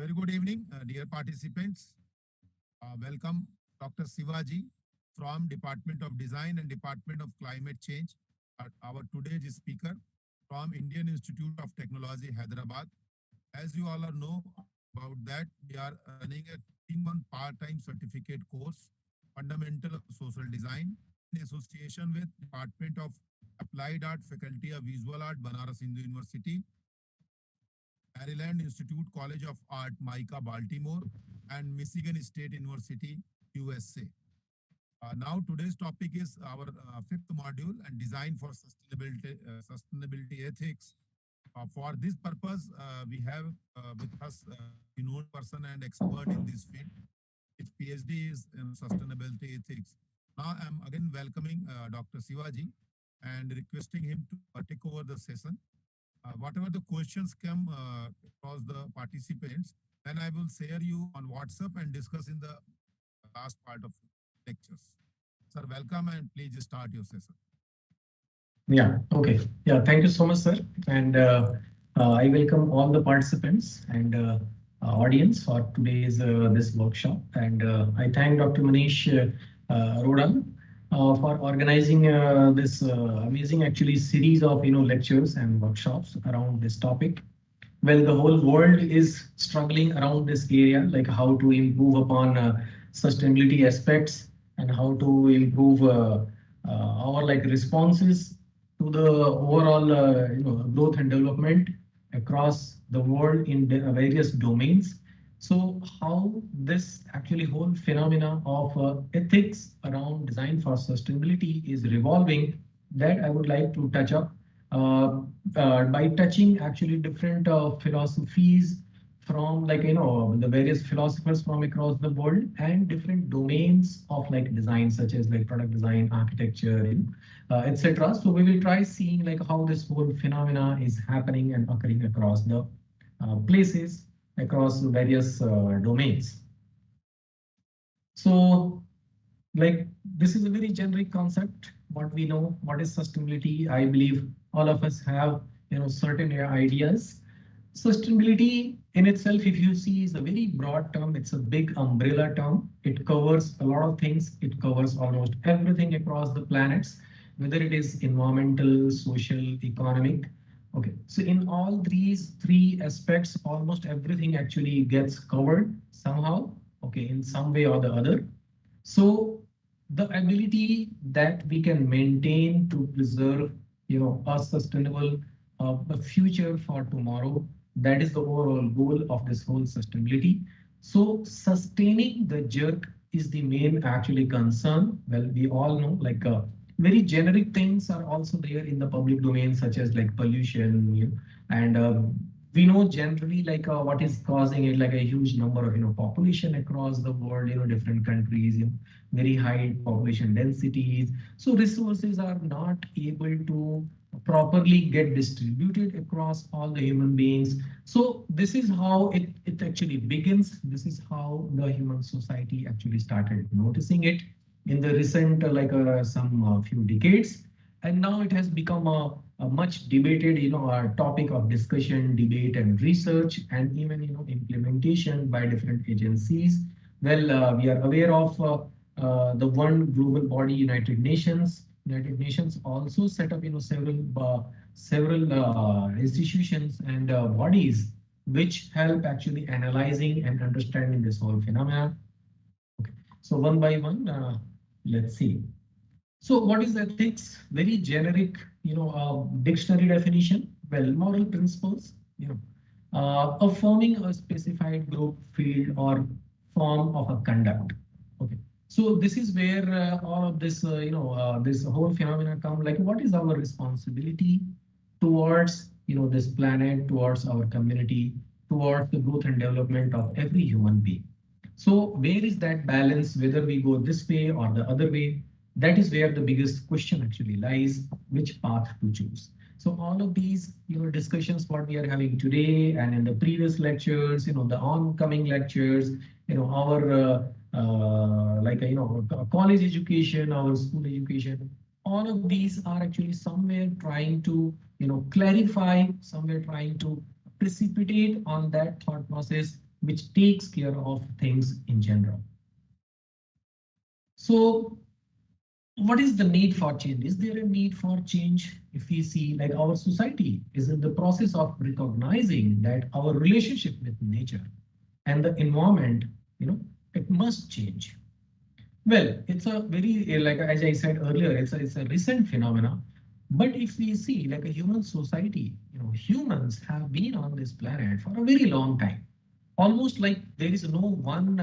Very good evening, dear participants. Welcome Dr. Sivaji from Department of Design and Department of Climate Change. Our today's speaker from Indian Institute of Technology, Hyderabad. As you all are know about that, we are running a 3-month part-time certificate course, Fundamental of Social Design, in association with Department of Applied Art Faculty of Visual Art, Banaras Hindu University, Maryland Institute College of Art, MICA, Baltimore, and Michigan State University, USA. Now, today's topic is our fifth module and design for sustainability ethics. For this purpose, we have with us a known person and expert in this field. His PhD is in sustainability ethics. Now, I'm again welcoming Dr. Sivaji and requesting him to take over the session. Whatever the questions come across the participants, then I will share you on WhatsApp and discuss in the last part of lectures. Sir, welcome and please start your session. Yeah, okay. Yeah, thank you so much, sir. And I welcome all the participants and audience for today's this workshop. And I thank Dr. Manish Roda for organizing this amazing actually series of lectures and workshops around this topic. Well, the whole world is struggling around this area, like how to improve upon sustainability aspects and how to improve our like responses to the overall growth and development across the world in the various domains. So how this actually whole phenomena of ethics around design for sustainability is revolving, that I would like to touch up uh, by touching actually different philosophies from like the various philosophers from across the world and different domains of like design such as like product design, architecture, etc. So we will try seeing like how this whole phenomena is happening and occurring across the places, across various domains. So like this is a very generic concept. What we know, what is sustainability? I believe all of us have certain ideas. Sustainability in itself, if you see, is a very broad term. It's a big umbrella term. It covers a lot of things. It covers almost everything across the planets, whether it is environmental, social, economic. Okay, so in all these three aspects, almost everything actually gets covered somehow, okay, in some way or the other. So the ability that we can maintain to preserve, a sustainable a future for tomorrow, that is the overall goal of this whole sustainability. So sustaining the jerk is the main actually concern. Well, we all know like very generic things are also there in the public domain, such as like pollution, and we know generally like what is causing it, like a huge number of population across the world, different countries, very high population densities. So resources are not able to properly get distributed across all the human beings. So this is how it actually begins. This is how the human society actually started noticing it in the recent some few decades. And now it has become a much debated topic of discussion, debate and research, and even implementation by different agencies. Well, we are aware of the one global body, United Nations. United Nations also set up several institutions and bodies which help actually analyzing and understanding this whole phenomena. Okay. So one by one, let's see. So what is ethics? Very generic, dictionary definition. Well, moral principles, affirming a specified group, field, or form of a conduct. Okay. So this is where all of this, this whole phenomena come. Like, what is our responsibility towards, this planet, towards our community, towards the growth and development of every human being? So where is that balance, whether we go this way or the other way? That is where the biggest question actually lies, which path to choose. So all of these, discussions what we are having today and in the previous lectures, the oncoming lectures, our college education, our school education, all of these are actually somewhere trying to, clarify, somewhere trying to precipitate on that thought process, which takes care of things in general. So what is the need for change? Is there a need for change? If we see like our society is in the process of recognizing that our relationship with nature and the environment, you know, it must change. Well, it's a very, like as I said earlier, it's a recent phenomena. But if we see like a human society, you know, humans have been on this planet for a very long time. Almost like there is no one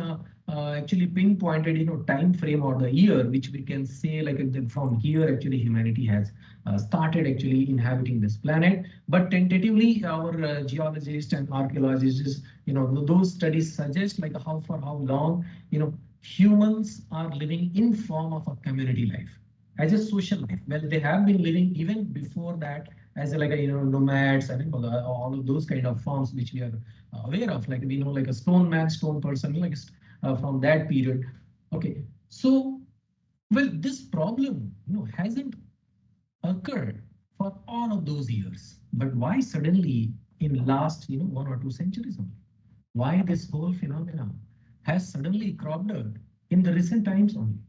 actually pinpointed, you know, time frame or the year which we can say like from here actually humanity has started actually inhabiting this planet. But tentatively, our geologists and archaeologists, you know, those studies suggest like how for how long, you know, humans are living in form of a community life as a social life. Well, they have been living even before that as a, like a, you know, nomads and all of those kind of forms which we are aware of. Like we know like a stone man, stone person, like from that period. Okay, so well, this problem, you know, hasn't occurred for all of those years. But why suddenly in last, you know, 1 or 2 centuries only? Why this whole phenomena has suddenly cropped up in the recent times only?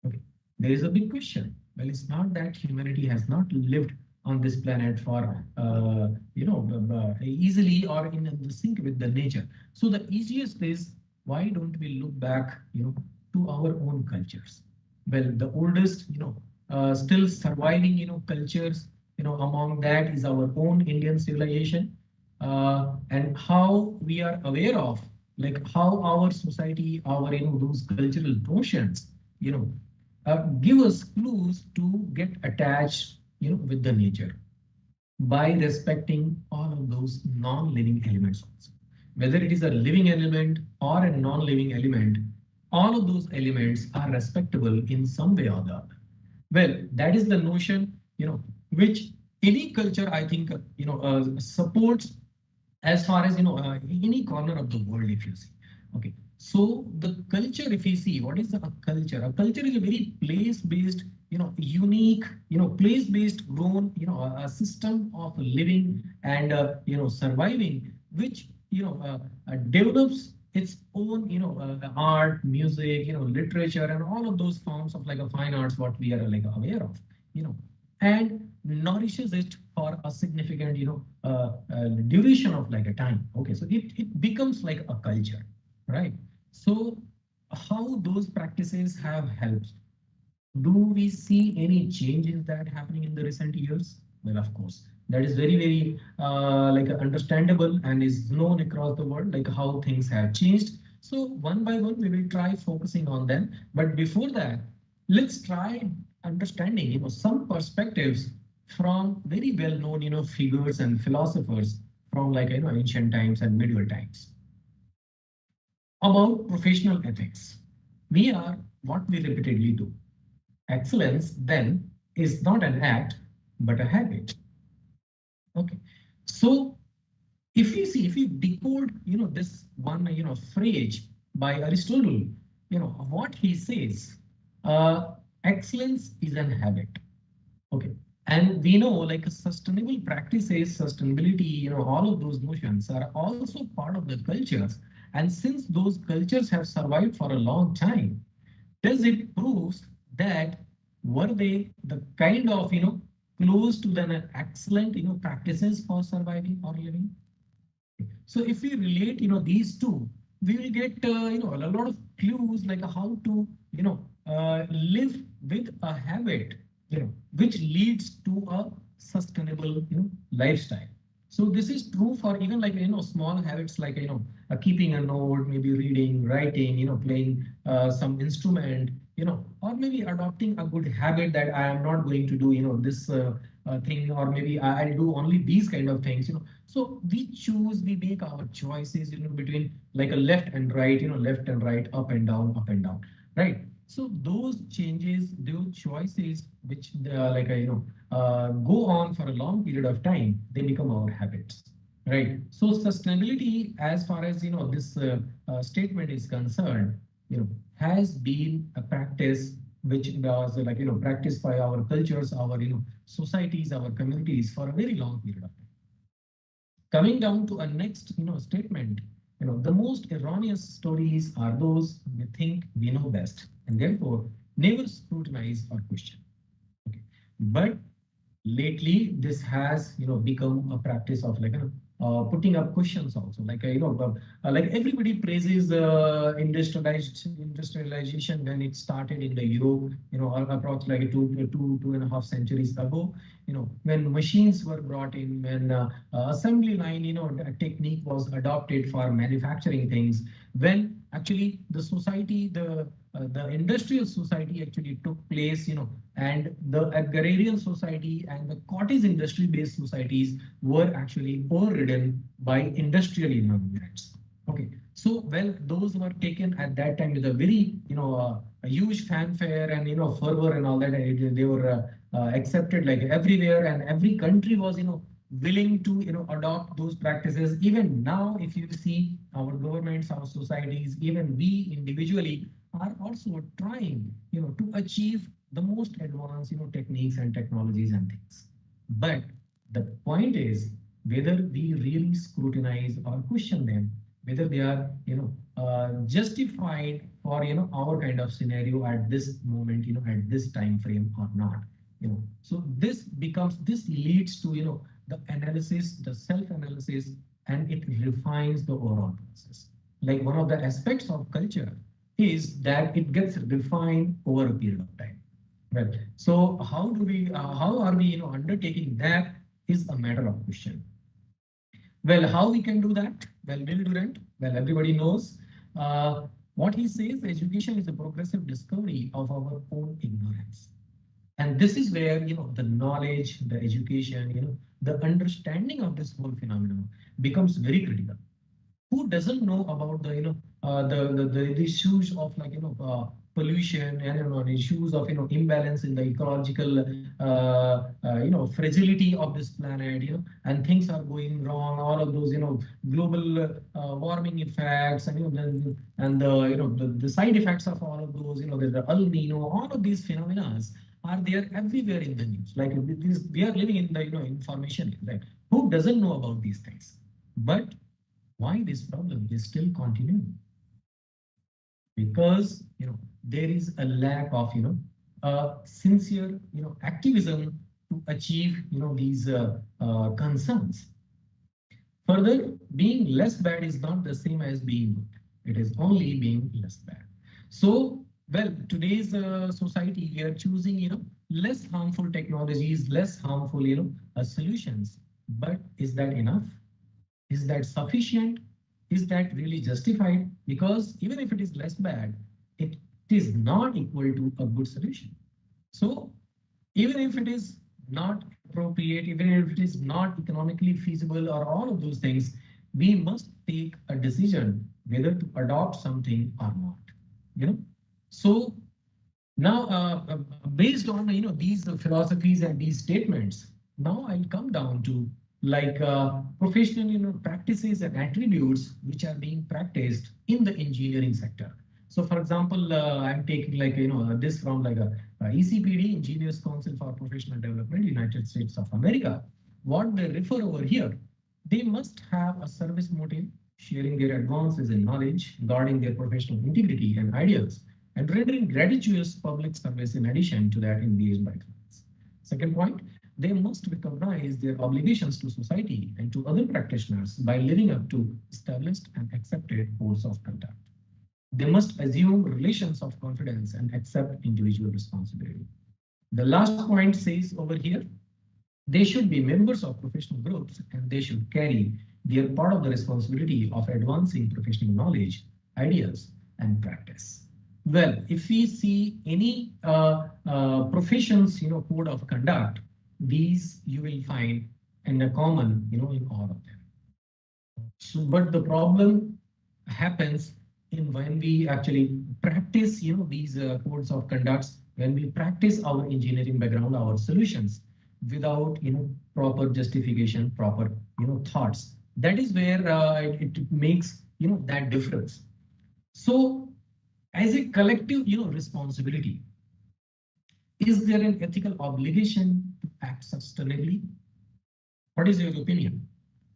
Okay, there is a big question. Well, it's not that humanity has not lived on this planet for easily or in the sync with the nature. So the easiest is, why don't we look back, you know, to our own cultures? Well, the oldest, you know, still surviving, you know, cultures, you know, among that is our own Indian civilization, and how we are aware of like how our society, our, you know, those cultural notions, you know, give us clues to get attached, you know, with the nature by respecting all of those non-living elements also. Whether it is a living element or a non-living element, all of those elements are respectable in some way or the other. Well, that is the notion, you know, which any culture, I think, supports as far as, you know, any corner of the world, if you see. Okay, so the culture, if you see, what is a culture? A culture is a very place based, you know, unique, you know, place based grown, you know, a system of living and surviving, which, you know, develops its own, you know, art, music, you know, literature, and all of those forms of like a fine arts what we are like aware of, you know, and nourishes it for a significant, you know, duration of like a time. Okay, so it becomes like a culture, right? So how those practices have helped? Do we see any changes that happening in the recent years? Well, of course, that is very, very like understandable and is known across the world, like how things have changed. So one by one, we will try focusing on them. But before that, let's try understanding, you know, some perspectives from very well-known, you know, figures and philosophers from like, you know, ancient times and medieval times about professional ethics. We are what we repeatedly do. Excellence then is not an act, but a habit. Okay. So if you see, if you decode, you know, this one, you know, phrase by Aristotle, you know, what he says, uh, excellence is an habit. Okay. And we know like sustainable practices, sustainability, you know, all of those notions are also part of the cultures. And since those cultures have survived for a long time, does it proves that were they the kind of, you know, close to the excellent, you know, practices for surviving or living? So if we relate, you know, these two, we will get, you know, a lot of clues like how to, you know, live with a habit, you know, which leads to a sustainable, you know, lifestyle. So this is true for even like, you know, small habits like, you know, keeping a note, maybe reading, writing, you know, playing some instrument, you know, or maybe adopting a good habit that I am not going to do, you know, this thing, or maybe I'll do only these kind of things, you know. So we choose, we make our choices, you know, between like a left and right, you know, left and right, up and down, right? So those changes, those choices, which go on for a long period of time, they become our habits, right? So sustainability, as far as, you know, this statement is concerned, you know, has been a practice which was like, you know, practiced by our cultures, our, you know, societies, our communities for a very long period of time. Coming down to a next, you know, statement, the most erroneous stories are those we think we know best and therefore never scrutinize or question. Okay. But lately this has become a practice of putting up questions also like everybody praises industrialization when it started in the Europe, approximately like two and a half centuries ago, when machines were brought in, when assembly line a technique was adopted for manufacturing things, when actually the society, the industrial society actually took place, and the agrarian society and the cottage industry based societies were actually overridden by industrial environments. Okay, so well, those were taken at that time with a very a huge fanfare and fervor and all that. And they were accepted like everywhere, and every country was willing to adopt those practices. Even now, if you see our governments, our societies, even we individually are also trying to achieve the most advanced techniques and technologies and things. But the point is whether we really scrutinize or question them, whether they are justified for our kind of scenario at this moment, at this time frame or not. So this leads to the analysis, the self analysis, and it refines the overall process. Like one of the aspects of culture is that it gets refined over a period of time. Well, so how are we, undertaking that is a matter of question. Well, how we can do that? Well, Bill Durant, well, everybody knows what he says, education is a progressive discovery of our own ignorance. And this is where, the knowledge, the education, the understanding of this whole phenomenon becomes very critical. Who doesn't know about the issues of pollution and issues of imbalance in the ecological fragility of this planet, and things are going wrong, all of those global warming effects, and and the side effects of all of those, there's the El Nino, all of these phenomena are there everywhere in the news. Like this, we are living in the information age, right? Who doesn't know about these things? But why this problem is still continuing? Because there is a lack of sincere activism to achieve these concerns. Further, being less bad is not the same as being good. It is only being less bad. So, well, today's society, we are choosing less harmful technologies, less harmful solutions. But is that enough? Is that sufficient? Is that really justified? Because even if it is less bad, it is not equal to a good solution. So even if it is not appropriate, even if it is not economically feasible or all of those things, we must take a decision whether to adopt something or not. So now, based on these philosophies and these statements, now I'll come down to like professional practices and attributes which are being practiced in the engineering sector. So, for example, I'm taking like this from like a ECPD, Engineers Council for Professional Development, United States of America. What they refer over here, they must have a service motive, sharing their advances in knowledge, guarding their professional integrity and ideals, and rendering gratuitous public service in addition to that engaged by clients. Second point, they must recognize their obligations to society and to other practitioners by living up to established and accepted codes of conduct. They must assume relations of confidence and accept individual responsibility. The last point says over here, they should be members of professional groups and they should carry their part of the responsibility of advancing professional knowledge, ideas, and practice. Well, if we see any professions, code of conduct, these you will find in a common, in all of them. So, but the problem happens in when we actually practice, these codes of conducts, when we practice our engineering background, our solutions without, proper justification, proper, thoughts. That is where it makes, that difference. So as a collective, responsibility, is there an ethical obligation to act sustainably? What is your opinion?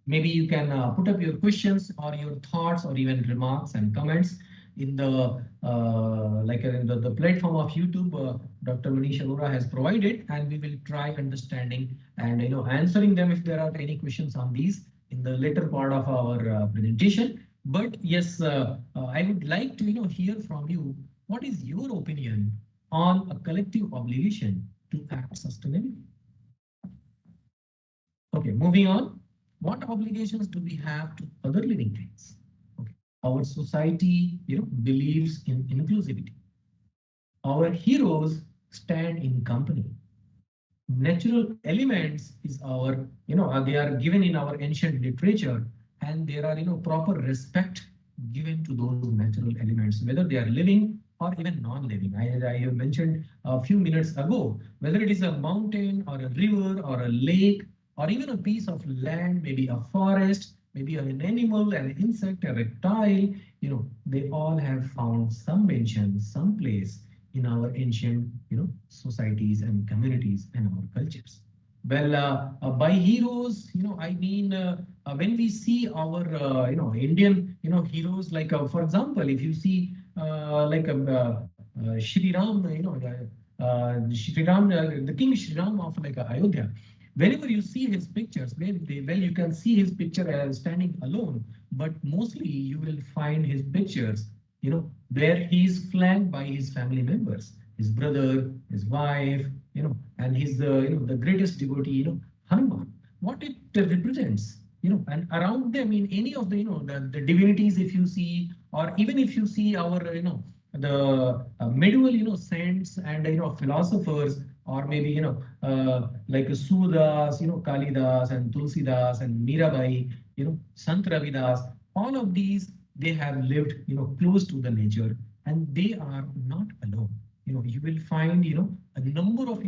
Maybe you can put up your questions or your thoughts or even remarks and comments in the platform of YouTube. Dr. Manish Arora has provided, and we will try understanding and answering them if there are any questions on these in the later part of our presentation. But yes, I would like to hear from you. What is your opinion on a collective obligation to act sustainably? Okay, moving on. What obligations do we have to other living things? Okay. Our society, believes in inclusivity. Our heroes stand in company. Natural elements is our, they are given in our ancient literature, and there are, proper respect given to those natural elements, whether they are living or even non-living. I have mentioned a few minutes ago, whether it is a mountain or a river or a lake or even a piece of land, maybe a forest, maybe an animal, an insect, a reptile, they all have found some mention, some place in our ancient, societies and communities and our cultures. Well, by heroes, I mean, when we see our, Indian, heroes, like, for example, if you see, Shri Ram, Shri Ram, the King Shri Ram of like Ayodhya, whenever you see his pictures, well, you can see his picture as standing alone, but mostly you will find his pictures, where he is flanked by his family members, his brother, his wife, and he's the, the greatest devotee, Hanuman. What it represents, and around them in any of the, the divinities, if you see, or even if you see our, the medieval, saints and, philosophers, or maybe, like Sudas, Kalidas and Tulsidas and Mirabai, Sant Ravidas, all of these, they have lived, close to the nature, and they are not alone. You will find, a number of,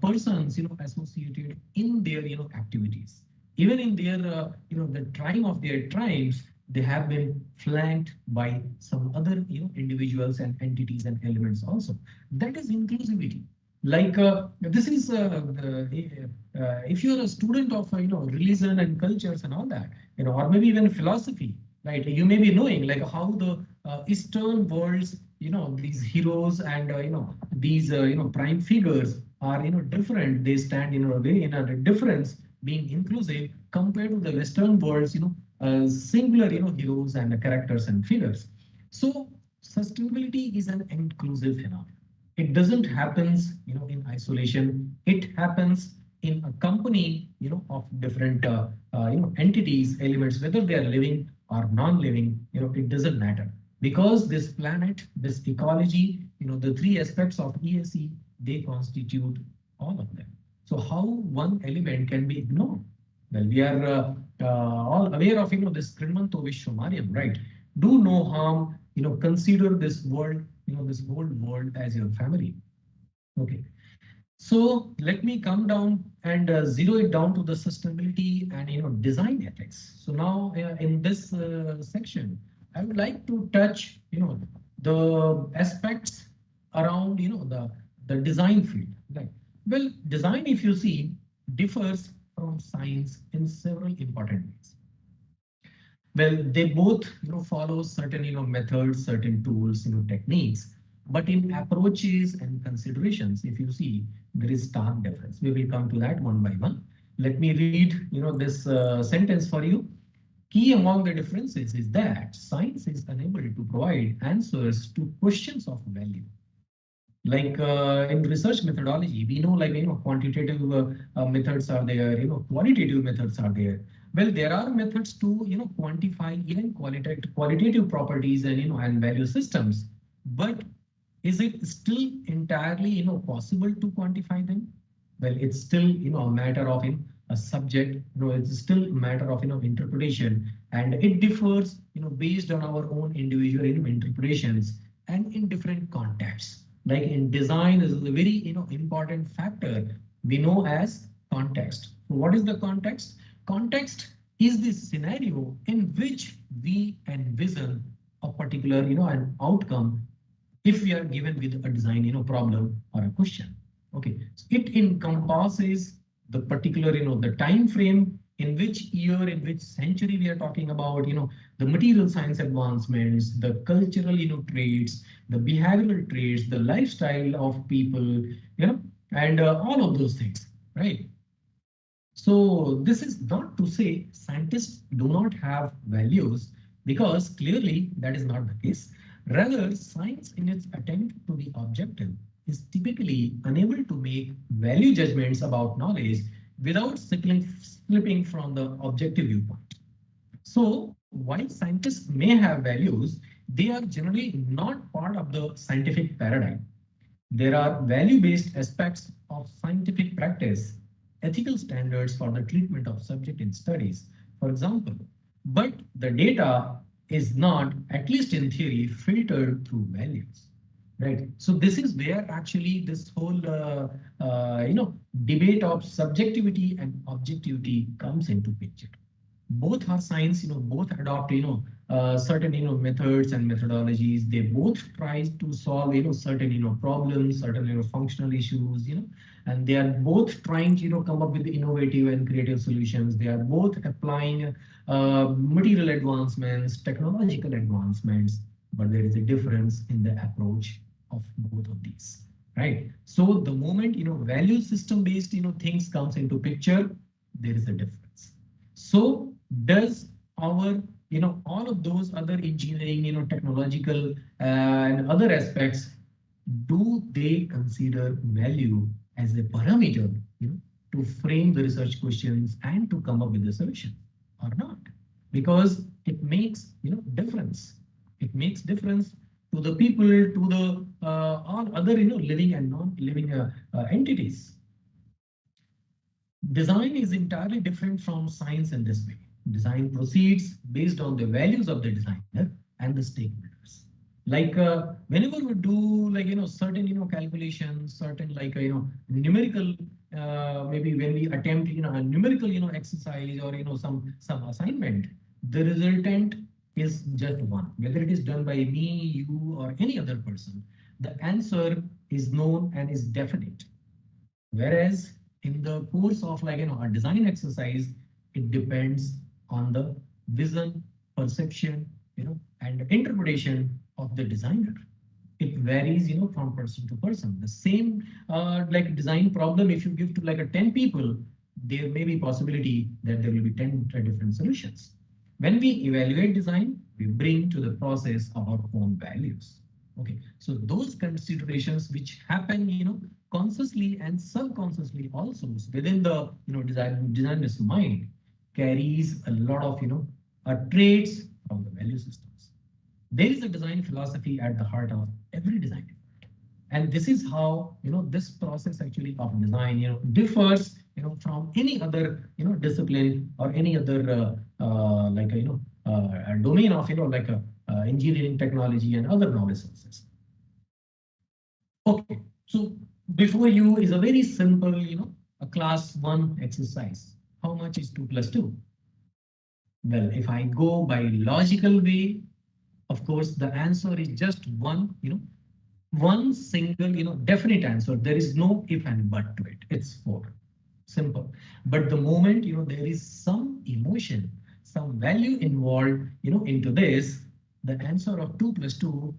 persons, associated in their, activities. Even in their, the tribe of their tribes, they have been flanked by some other, individuals and entities and elements also. That is inclusivity. Like this is if you're a student of religion and cultures and all that, or maybe even philosophy, right? You may be knowing like how the Eastern worlds, these heroes and these prime figures are different. They stand in a difference, being inclusive compared to the Western worlds, singular heroes and characters and figures. So sustainability is an inclusive phenomenon. It doesn't happens in isolation. It happens in a company of different entities, elements, whether they are living or non-living. It doesn't matter, because this planet, this ecology, the three aspects of ESE, they constitute all of them. So how one element can be ignored? Well, we are all aware of this Krinmanto Vishwamariam, right? Do no harm, consider this world, this whole world as your family. Okay. So let me come down and zero it down to the sustainability and design ethics. So now in this section, I would like to touch the aspects around the design field. Right. Well, design, if you see, differs from science in several important ways. Well, they both follow certain methods, certain tools, techniques, but in approaches and considerations, if you see, there is stark difference. We will come to that one by one. Let me read this sentence for you. Key among the differences is that science is unable to provide answers to questions of value. Like in research methodology, we know like quantitative methods are there, qualitative methods are there. Well, there are methods to quantify even qualitative properties and and value systems. But is it still entirely possible to quantify them? Well, it's still a matter of a subject. It's still a matter of interpretation, and it differs based on our own individual interpretations and in different contexts. Like in design, this is a very important factor we know as context. So what is the context? Context is the scenario in which we envision a particular an outcome if we are given with a design problem or a question. Okay, so it encompasses the particular the time frame in which year, in which century we are talking about, the material science advancements, the cultural, traits, the behavioral traits, the lifestyle of people, and all of those things, right? So this is not to say scientists do not have values, because clearly that is not the case. Rather, science in its attempt to be objective is typically unable to make value judgments about knowledge without slipping from the objective viewpoint. So while scientists may have values, they are generally not part of the scientific paradigm. There are value-based aspects of scientific practice, ethical standards for the treatment of subject in studies, for example, but the data is not, at least in theory, filtered through values. Right. So this is where actually this whole debate of subjectivity and objectivity comes into picture. Both are science, both adopt, certain, methods and methodologies. They both try to solve, certain, problems, certain, functional issues, and they are both trying to, come up with innovative and creative solutions. They are both applying material advancements, technological advancements, but there is a difference in the approach of both of these, right? So the moment, value system based, things comes into picture, there is a difference. So does our, all of those other engineering, technological and other aspects, do they consider value as a parameter, to frame the research questions and to come up with a solution or not? Because it makes, difference. It makes difference to the people, to the all other, living and non-living entities. Design is entirely different from science in this way. Design proceeds based on the values of the designer and the stakeholders. Like whenever we do like, certain, calculations, certain like, numerical, maybe when we attempt, a numerical, exercise or, some assignment, the resultant is just one, whether it is done by me, you, or any other person. The answer is known and is definite. Whereas in the course of like, a design exercise, it depends on the vision, perception, and interpretation of the designer. It varies, from person to person. The same like design problem, if you give to like a 10 people, there may be possibility that there will be 10 different solutions. When we evaluate design, we bring to the process our own values. Okay, so those considerations which happen, consciously and subconsciously also within the, designer's mind, carries a lot of, traits from the value systems. There is a design philosophy at the heart of every design. And this is how, this process actually of design, differs, from any other, discipline or any other like, domain of, like engineering, technology, and other knowledge sources. Okay, so before you is a very simple, a class 1 exercise. How much is 2 plus 2? Well, if I go by logical way, of course, the answer is just one, one single, definite answer. There is no if and but to it. It's 4. Simple. But the moment, there is some emotion, some value involved, into this, the answer of 2 plus 2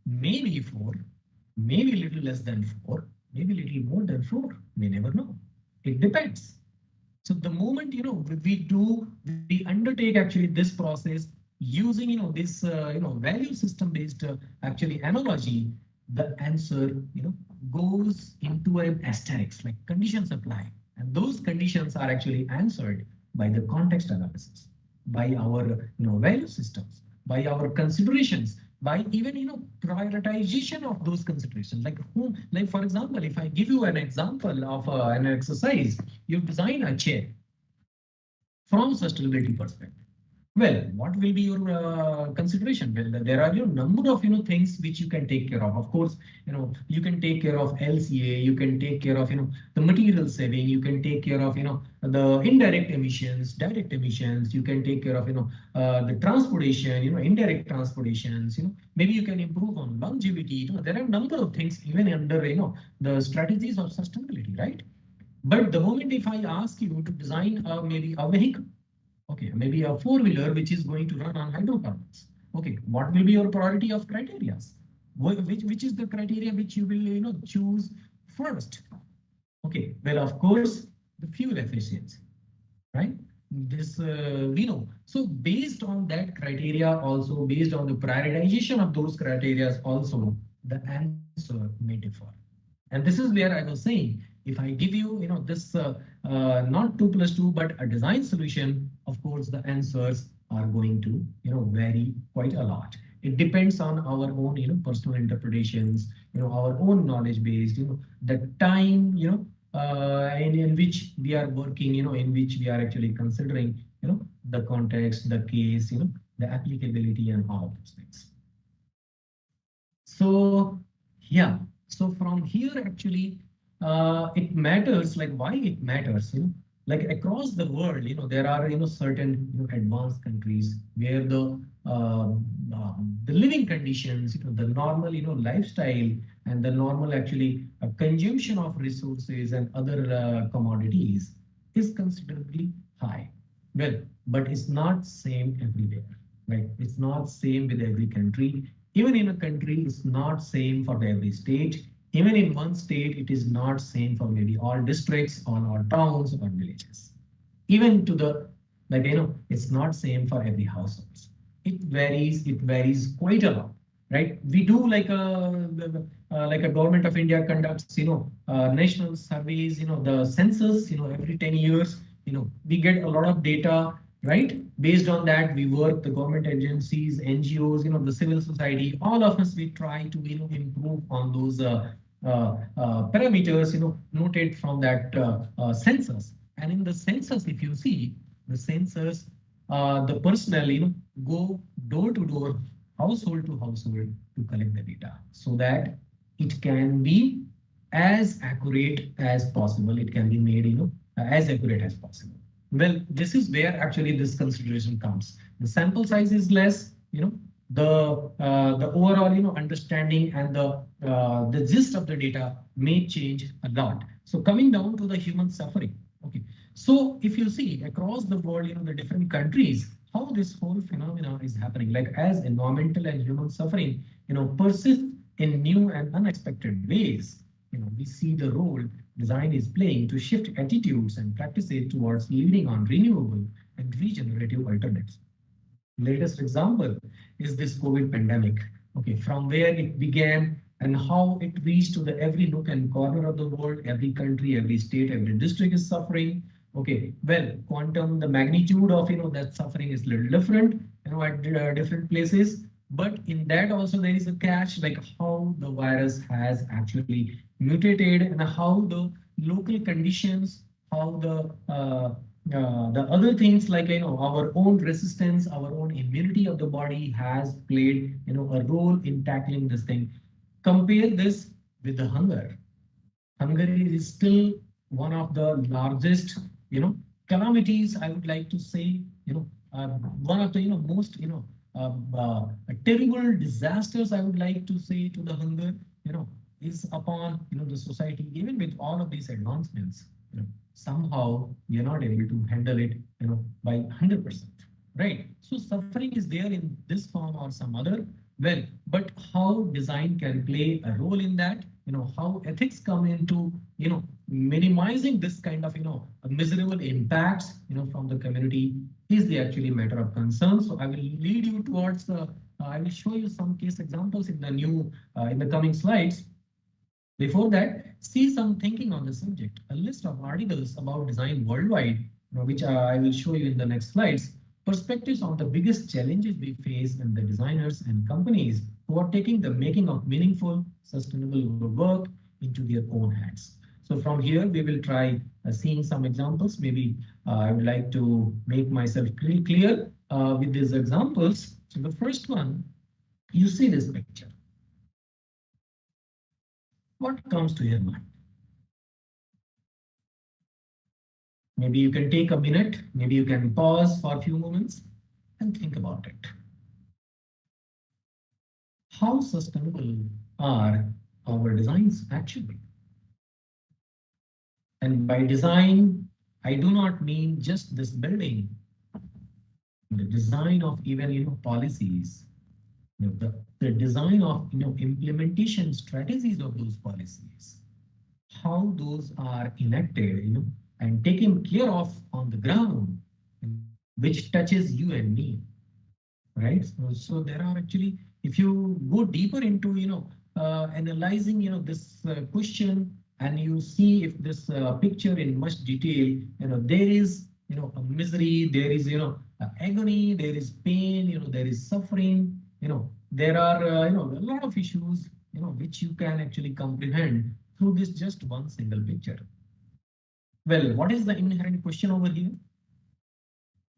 may be 4, maybe a little less than 4, maybe a little more than 4. We never know. It depends. So the moment, we undertake actually this process using, this, value system based actually analogy, the answer, goes into an asterisk, like conditions apply. And those conditions are actually answered by the context analysis, by our, value systems, by our considerations, by even, prioritization of those considerations. Like whom, like for example, if I give you an example of an exercise, you design a chair from sustainability perspective. Well, what will be your consideration? Well, there are number of things which you can take care of. Of course, you can take care of LCA, you can take care of the material saving, you can take care of the indirect emissions, direct emissions. You can take care of the transportation, indirect transportations. Maybe you can improve on longevity. There are a number of things even under the strategies of sustainability, right? But the moment if I ask you to design maybe a vehicle, okay, maybe a four-wheeler which is going to run on hydrocarbons, okay, what will be your priority of criteria? Which is the criteria which you will choose first? Okay, well, of course, the fuel efficiency, right? This we know. So based on that criteria, also based on the prioritization of those criteria, also the answer may differ. And this is where I was saying, if I give you, this not 2 plus 2, but a design solution, of course, the answers are going to, vary quite a lot. It depends on our own, personal interpretations, our own knowledge based, the time, in which we are working, in which we are actually considering, the context, the case, the applicability and all of those things. So yeah, so from here actually, it matters like why it matters, like across the world, there are certain advanced countries where the living conditions, the normal lifestyle and the normal actually consumption of resources and other commodities is considerably high. Well, but it's not same everywhere, right? It's not same with every country. Even in a country, it's not same for every state. Even in one state, it is not same for maybe all districts or all towns or villages. Even to the, like, it's not same for every household. It varies quite a lot, right? We do like a government of India conducts, national surveys, the census, every 10 years, we get a lot of data, right? Based on that, we work, the government agencies, NGOs, the civil society, all of us, we try to, improve on those parameters, noted from that census. And in the census, if you see the census, the personnel, go door to door, household to household to collect the data so that it can be as accurate as possible. It can be made, as accurate as possible. Well, this is where actually this consideration comes. The sample size is less, the overall, understanding and the gist of the data may change a lot. So coming down to the human suffering. Okay. So if you see across the world, the different countries, how this whole phenomena is happening, like as environmental and human suffering, persist in new and unexpected ways, we see the role design is playing to shift attitudes and practices towards living on renewable and regenerative alternatives. Latest example is this COVID pandemic. Okay, from where it began and how it reached to the every nook and corner of the world, every country, every state, every district is suffering. Okay, well, quantum, the magnitude of that suffering is a little different, at different places. But in that also there is a catch, like how the virus has actually mutated and how the local conditions, how the other things like our own resistance, our own immunity of the body has played a role in tackling this thing. Compare this with the hunger. Hunger is still one of the largest calamities, I would like to say, one of the most uh, uh, terrible disasters, I would like to say, to the hunger, is upon the society. Even with all of these advancements, somehow we are not able to handle it by 100%, right? So suffering is there in this form or some other. Well, but how design can play a role in that, how ethics come into minimizing this kind of miserable impacts from the community is the actually matter of concern. So I will lead you towards the I will show you some case examples in the new in the coming slides. Before that, see some thinking on the subject. A list of articles about design worldwide, which I will show you in the next slides. Perspectives on the biggest challenges we face and the designers and companies who are taking the making of meaningful, sustainable work into their own hands. So from here, we will try seeing some examples. Maybe I would like to make myself clear with these examples. So the first one, you see this picture. What comes to your mind? Maybe you can take a minute, maybe you can pause for a few moments and think about it. How sustainable are our designs actually? And by design, I do not mean just this building, the design of even, policies, the design of, implementation strategies of those policies, how those are enacted, and taken care of on the ground, which touches you and me, right? So there are actually, if you go deeper into, analyzing, this question, and you see if this picture in much detail, there is, a misery, there is, agony, there is pain, there is suffering, there are, a lot of issues, which you can actually comprehend through this just one single picture. Well, what is the inherent question over here?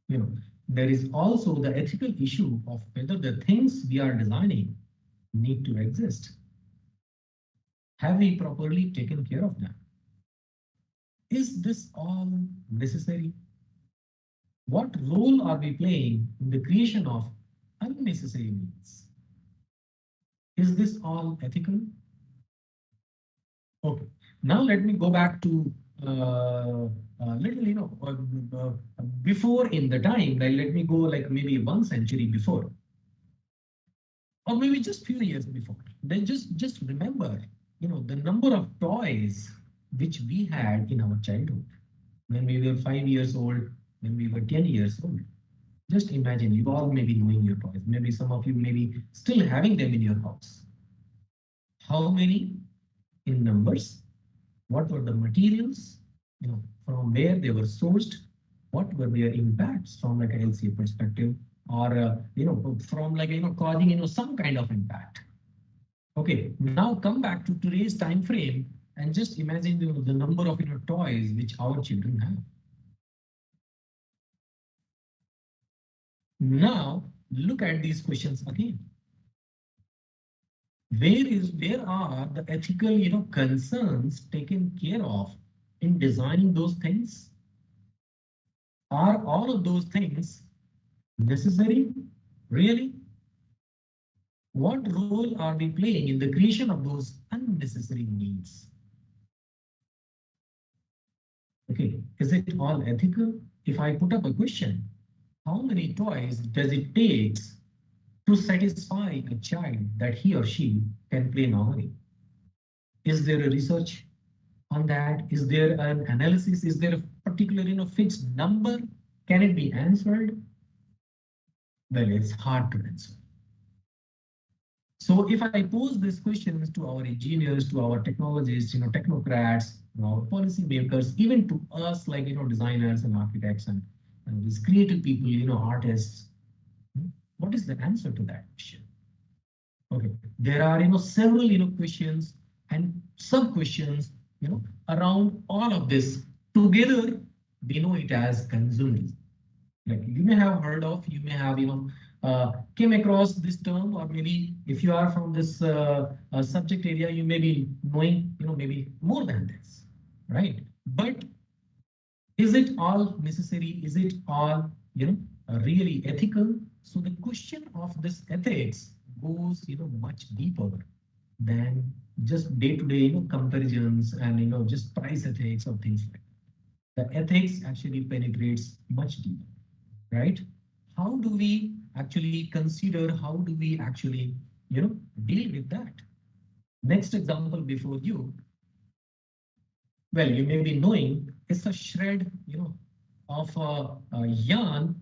You know, there is also the ethical issue of whether the things we are designing need to exist. Have we properly taken care of them? Is this all necessary? What role are we playing in the creation of unnecessary needs? Is this all ethical? Okay, now let me go back to little, before in the time, like let me go like maybe 1 century before, or maybe just few years before. Then just remember, the number of toys which we had in our childhood when we were 5 years old, when we were 10 years old. Just imagine, you all may be knowing your toys. Maybe some of you may be still having them in your house. How many in numbers? What were the materials? From where they were sourced? What were their impacts from like a LCA perspective, or from like causing some kind of impact? Okay, now come back to today's time frame and just imagine the number of toys which our children have. Now look at these questions again. Where are the ethical concerns taken care of in designing those things? Are all of those things necessary? Really? What role are we playing in the creation of those unnecessary needs? Okay, is it all ethical? If I put up a question, how many toys does it take to satisfy a child that he or she can play normally? Is there a research on that? Is there an analysis? Is there a particular fixed number? Can it be answered? Well, it's hard to answer. So if I pose these questions to our engineers, to our technologists, technocrats, our policy makers, even to us like designers and architects and these creative people, artists, what is the answer to that question? Okay, there are several questions and sub questions around all of this. Together, we know it as consumerism. Like you may have heard of, you may have came across this term, or maybe if you are from this subject area, you may be knowing maybe more than this, right? But is it all necessary? Is it all really ethical? So the question of this ethics goes much deeper than just day-to-day comparisons and just price ethics or things like that. The ethics actually penetrates much deeper, right? How do we actually consider, how do we actually deal with that? Next example before you, well, you may be knowing it's a shred of a yarn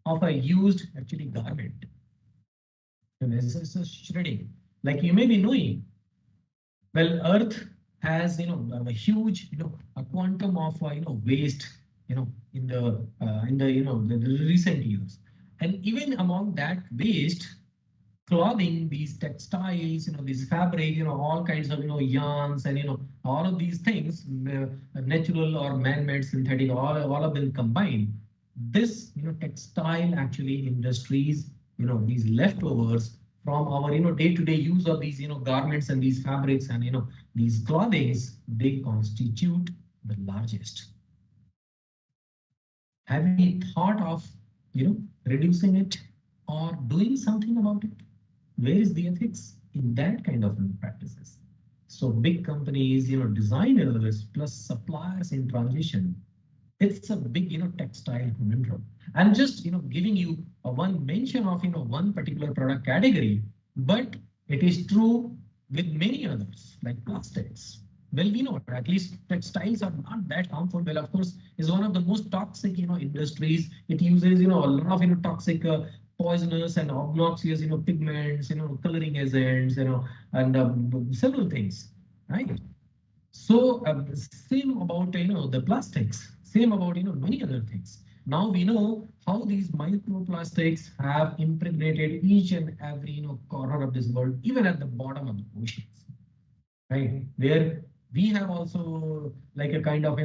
of a used actually garment. And it's a shredding, like you may be knowing, well, earth has a huge a quantum of waste in the recent years, and even among that waste, clothing, these textiles, these fabric, all kinds of yarns, and all of these things, natural or man-made, synthetic, all of them combined, this textile actually industries, these leftovers from our day-to-day use of these garments and these fabrics and these clothings, they constitute the largest. Have we thought of reducing it or doing something about it? Where is the ethics in that kind of practices? So big companies, designers plus suppliers in transition. It's a big, textile conundrum. I'm just, giving you a one mention of, one particular product category, but it is true with many others, like plastics. Well, we know at least textiles are not that harmful. Well, of course, is one of the most toxic, industries. It uses, a lot of, toxic, poisonous and obnoxious, pigments, coloring agents, and several things, right? So same about the plastics, same about many other things. Now we know how these microplastics have impregnated each and every corner of this world, even at the bottom of the oceans, right? Where we have also like a kind of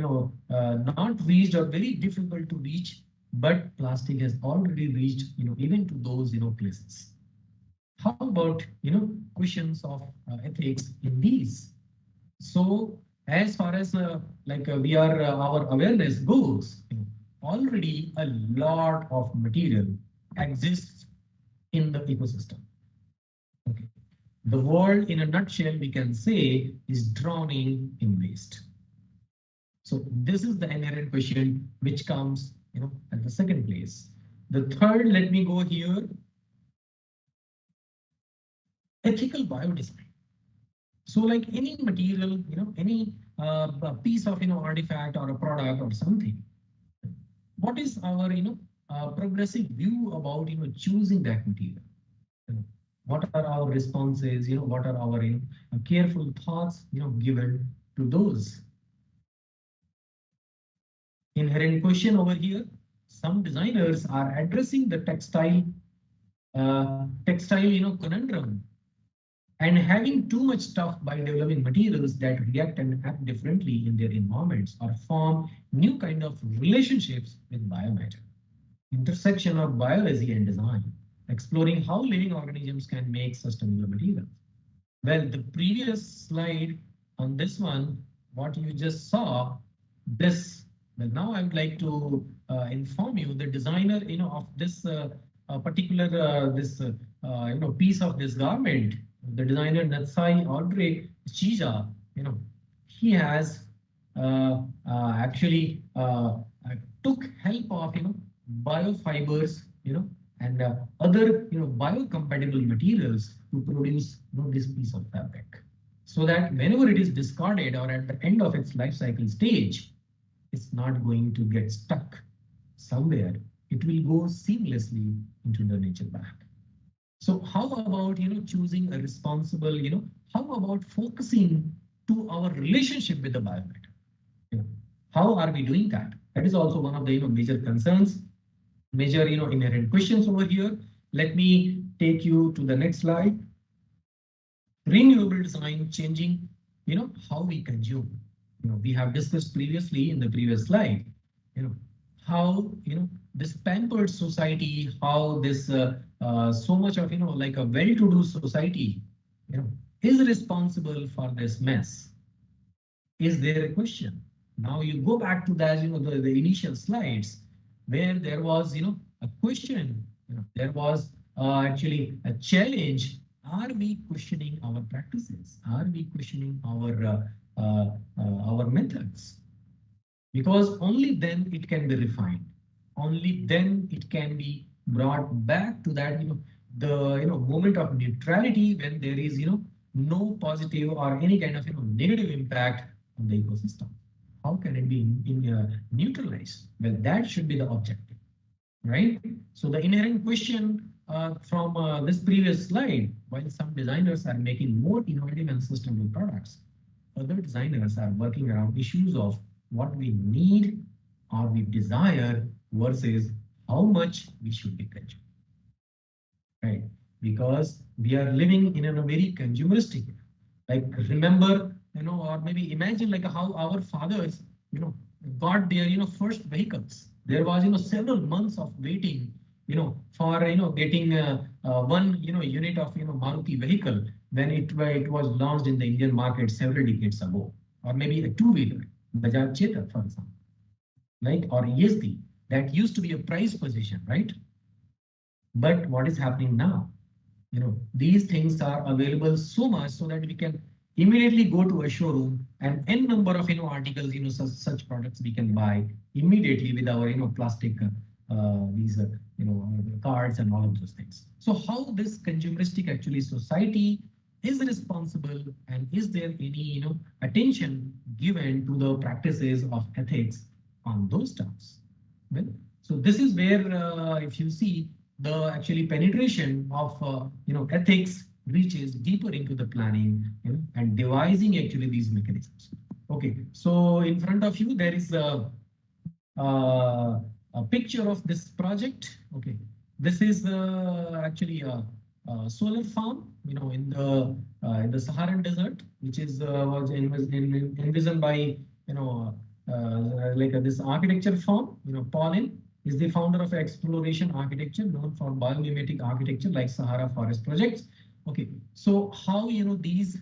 not reached or very difficult to reach, but plastic has already reached even to those places. How about questions of ethics in these? So as far as we are our awareness goes, already a lot of material exists in the ecosystem. Okay. The world, in a nutshell, we can say, is drowning in waste. So this is the inherent question which comes, at the second place. The third, let me go here, ethical biodesign. So like any material, any piece of, artifact or a product or something, what is our, progressive view about, choosing that material? You know, what are our responses? What are our, careful thoughts, given to those? Inherent question over here. Some designers are addressing the textile, conundrum and having too much stuff by developing materials that react and act differently in their environments or form new kind of relationships with biomatter. Intersection of biology and design, exploring how living organisms can make sustainable materials. Well, the previous slide on this one, what you just saw, this, well, now I would like to inform you the designer, of this particular this piece of this garment, the designer Natsai Audrey Chija, he has actually took help of biofibers, and other biocompatible materials to produce this piece of fabric, so that whenever it is discarded or at the end of its life cycle stage, it's not going to get stuck somewhere. It will go seamlessly into the nature back. So how about choosing a responsible, how about focusing to our relationship with the biomatter? You know, how are we doing that? That is also one of the major concerns, major inherent questions over here. Let me take you to the next slide. Renewable design changing, how we consume. We have discussed previously in the previous slide, how this pampered society, how this so much of like a well-to-do society, is responsible for this mess. Is there a question? Now you go back to that, the initial slides where there was, a question, there was actually a challenge. Are we questioning our practices? Are we questioning our methods? Because only then it can be refined. Only then it can be brought back to that, the moment of neutrality when there is, no positive or any kind of negative impact on the ecosystem. How can it be neutralized? Well, that should be the objective, right? So the inherent question from this previous slide, while some designers are making more innovative and sustainable products, other designers are working around issues of what we need or we desire versus how much we should be consuming, right? Because we are living in a very consumeristic, like remember, or maybe imagine like how our fathers, got their, first vehicles. There was, several months of waiting, for, getting one, unit of, Maruti vehicle when it was launched in the Indian market several decades ago, or maybe a two-wheeler, Bajaj Chetak, for example, like, or ESD, that used to be a prize position, right? But what is happening now? These things are available so much so that we can immediately go to a showroom and n number of articles, such products we can buy immediately with our plastic these cards and all of those things. So how this consumeristic actually society is responsible, and is there any attention given to the practices of ethics on those terms? Well, so this is where if you see the actually penetration of ethics reaches deeper into the planning, and devising actually these mechanisms. Okay, so in front of you there is a picture of this project. Okay, this is actually a solar farm, in the Saharan desert, which is was envisioned by this architecture firm. Paulin is the founder of exploration architecture, known for biomimetic architecture like Sahara Forest projects. Okay, so how these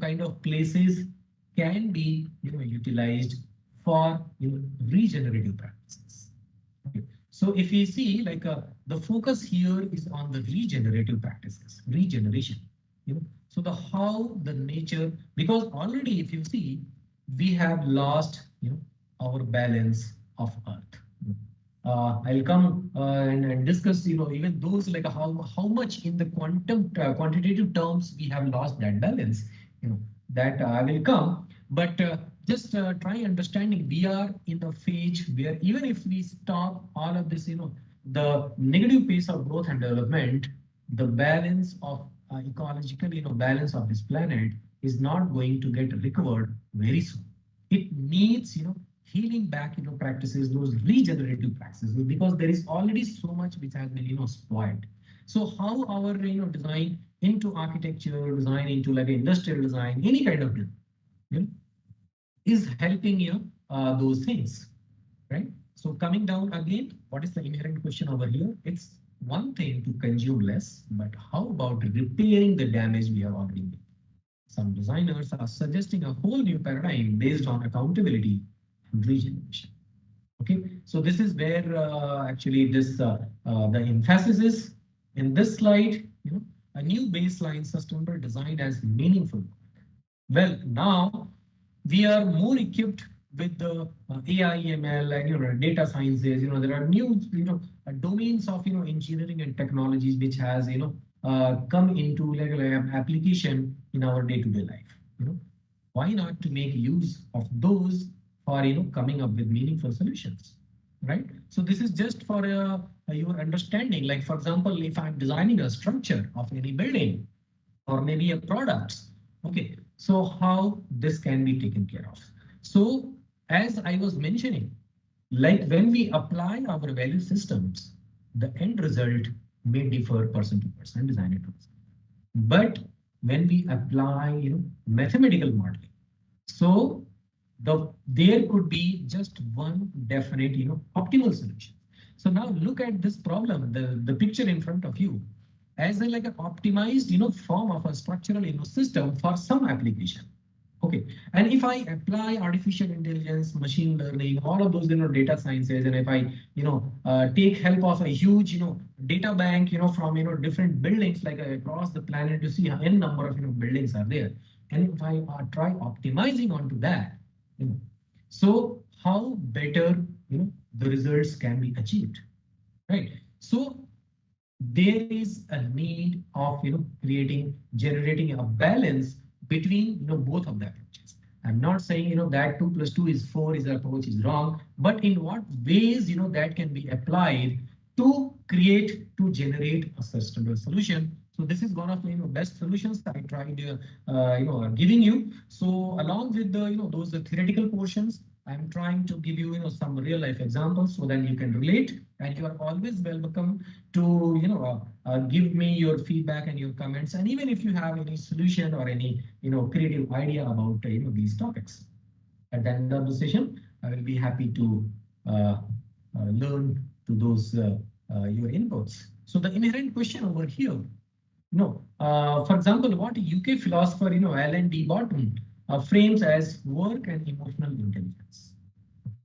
kind of places can be utilized for regenerative practices. Okay. So if we see the focus here is on the regenerative practices, regeneration. So the how the nature, because already if you see we have lost our balance of earth. I'll come and discuss even those how much in the quantitative terms we have lost that balance. That I will come, but just try understanding we are in the phase where even if we stop all of this, the negative pace of growth and development, the balance of ecological balance of this planet is not going to get recovered very soon. It needs healing back practices, those regenerative practices, because there is already so much which has been spoiled. So how our design into architecture, design into industrial design, any kind of is helping those things, right? So coming down again, what is the inherent question over here? It's one thing to consume less, but how about repairing the damage we have already made? Some designers are suggesting a whole new paradigm based on accountability and regeneration. Okay, so this is where actually this the emphasis is in this slide. A new baseline sustainable design as meaningful. Well, now we are more equipped with the AI, ML, and data sciences. There are new domains of engineering and technologies which has come into application in our day-to-day life. Why not to make use of those for coming up with meaningful solutions, right? So this is just for your understanding. Like for example, if I'm designing a structure of any building or maybe a product, okay, so how this can be taken care of. So as I was mentioning, like when we apply our value systems, the end result may differ person to person, designer to person. But when we apply mathematical modeling, so there could be just one definite optimal solution. So now look at this problem, the picture in front of you, as an optimized form of a structural system for some application. Okay, and if I apply artificial intelligence, machine learning, all of those data sciences, and if I take help of a huge data bank from different buildings across the planet to see how n number of buildings are there, and if I try optimizing onto that, so how better the results can be achieved, right? So there is a need of generating a balance between both of the approaches. I'm not saying that 2 + 2 is 4 is the approach is wrong, but in what ways that can be applied to generate a sustainable solution. So this is one of the best solutions I tried giving you. So along with the those theoretical portions, I'm trying to give you some real life examples so that you can relate, and you are always welcome to give me your feedback and your comments, and even if you have any solution or any creative idea about these topics. At the end of the session, I will be happy to learn to those your inputs. So the inherent question over here, for example, what UK philosopher Alan D. Barton frames as work and emotional intelligence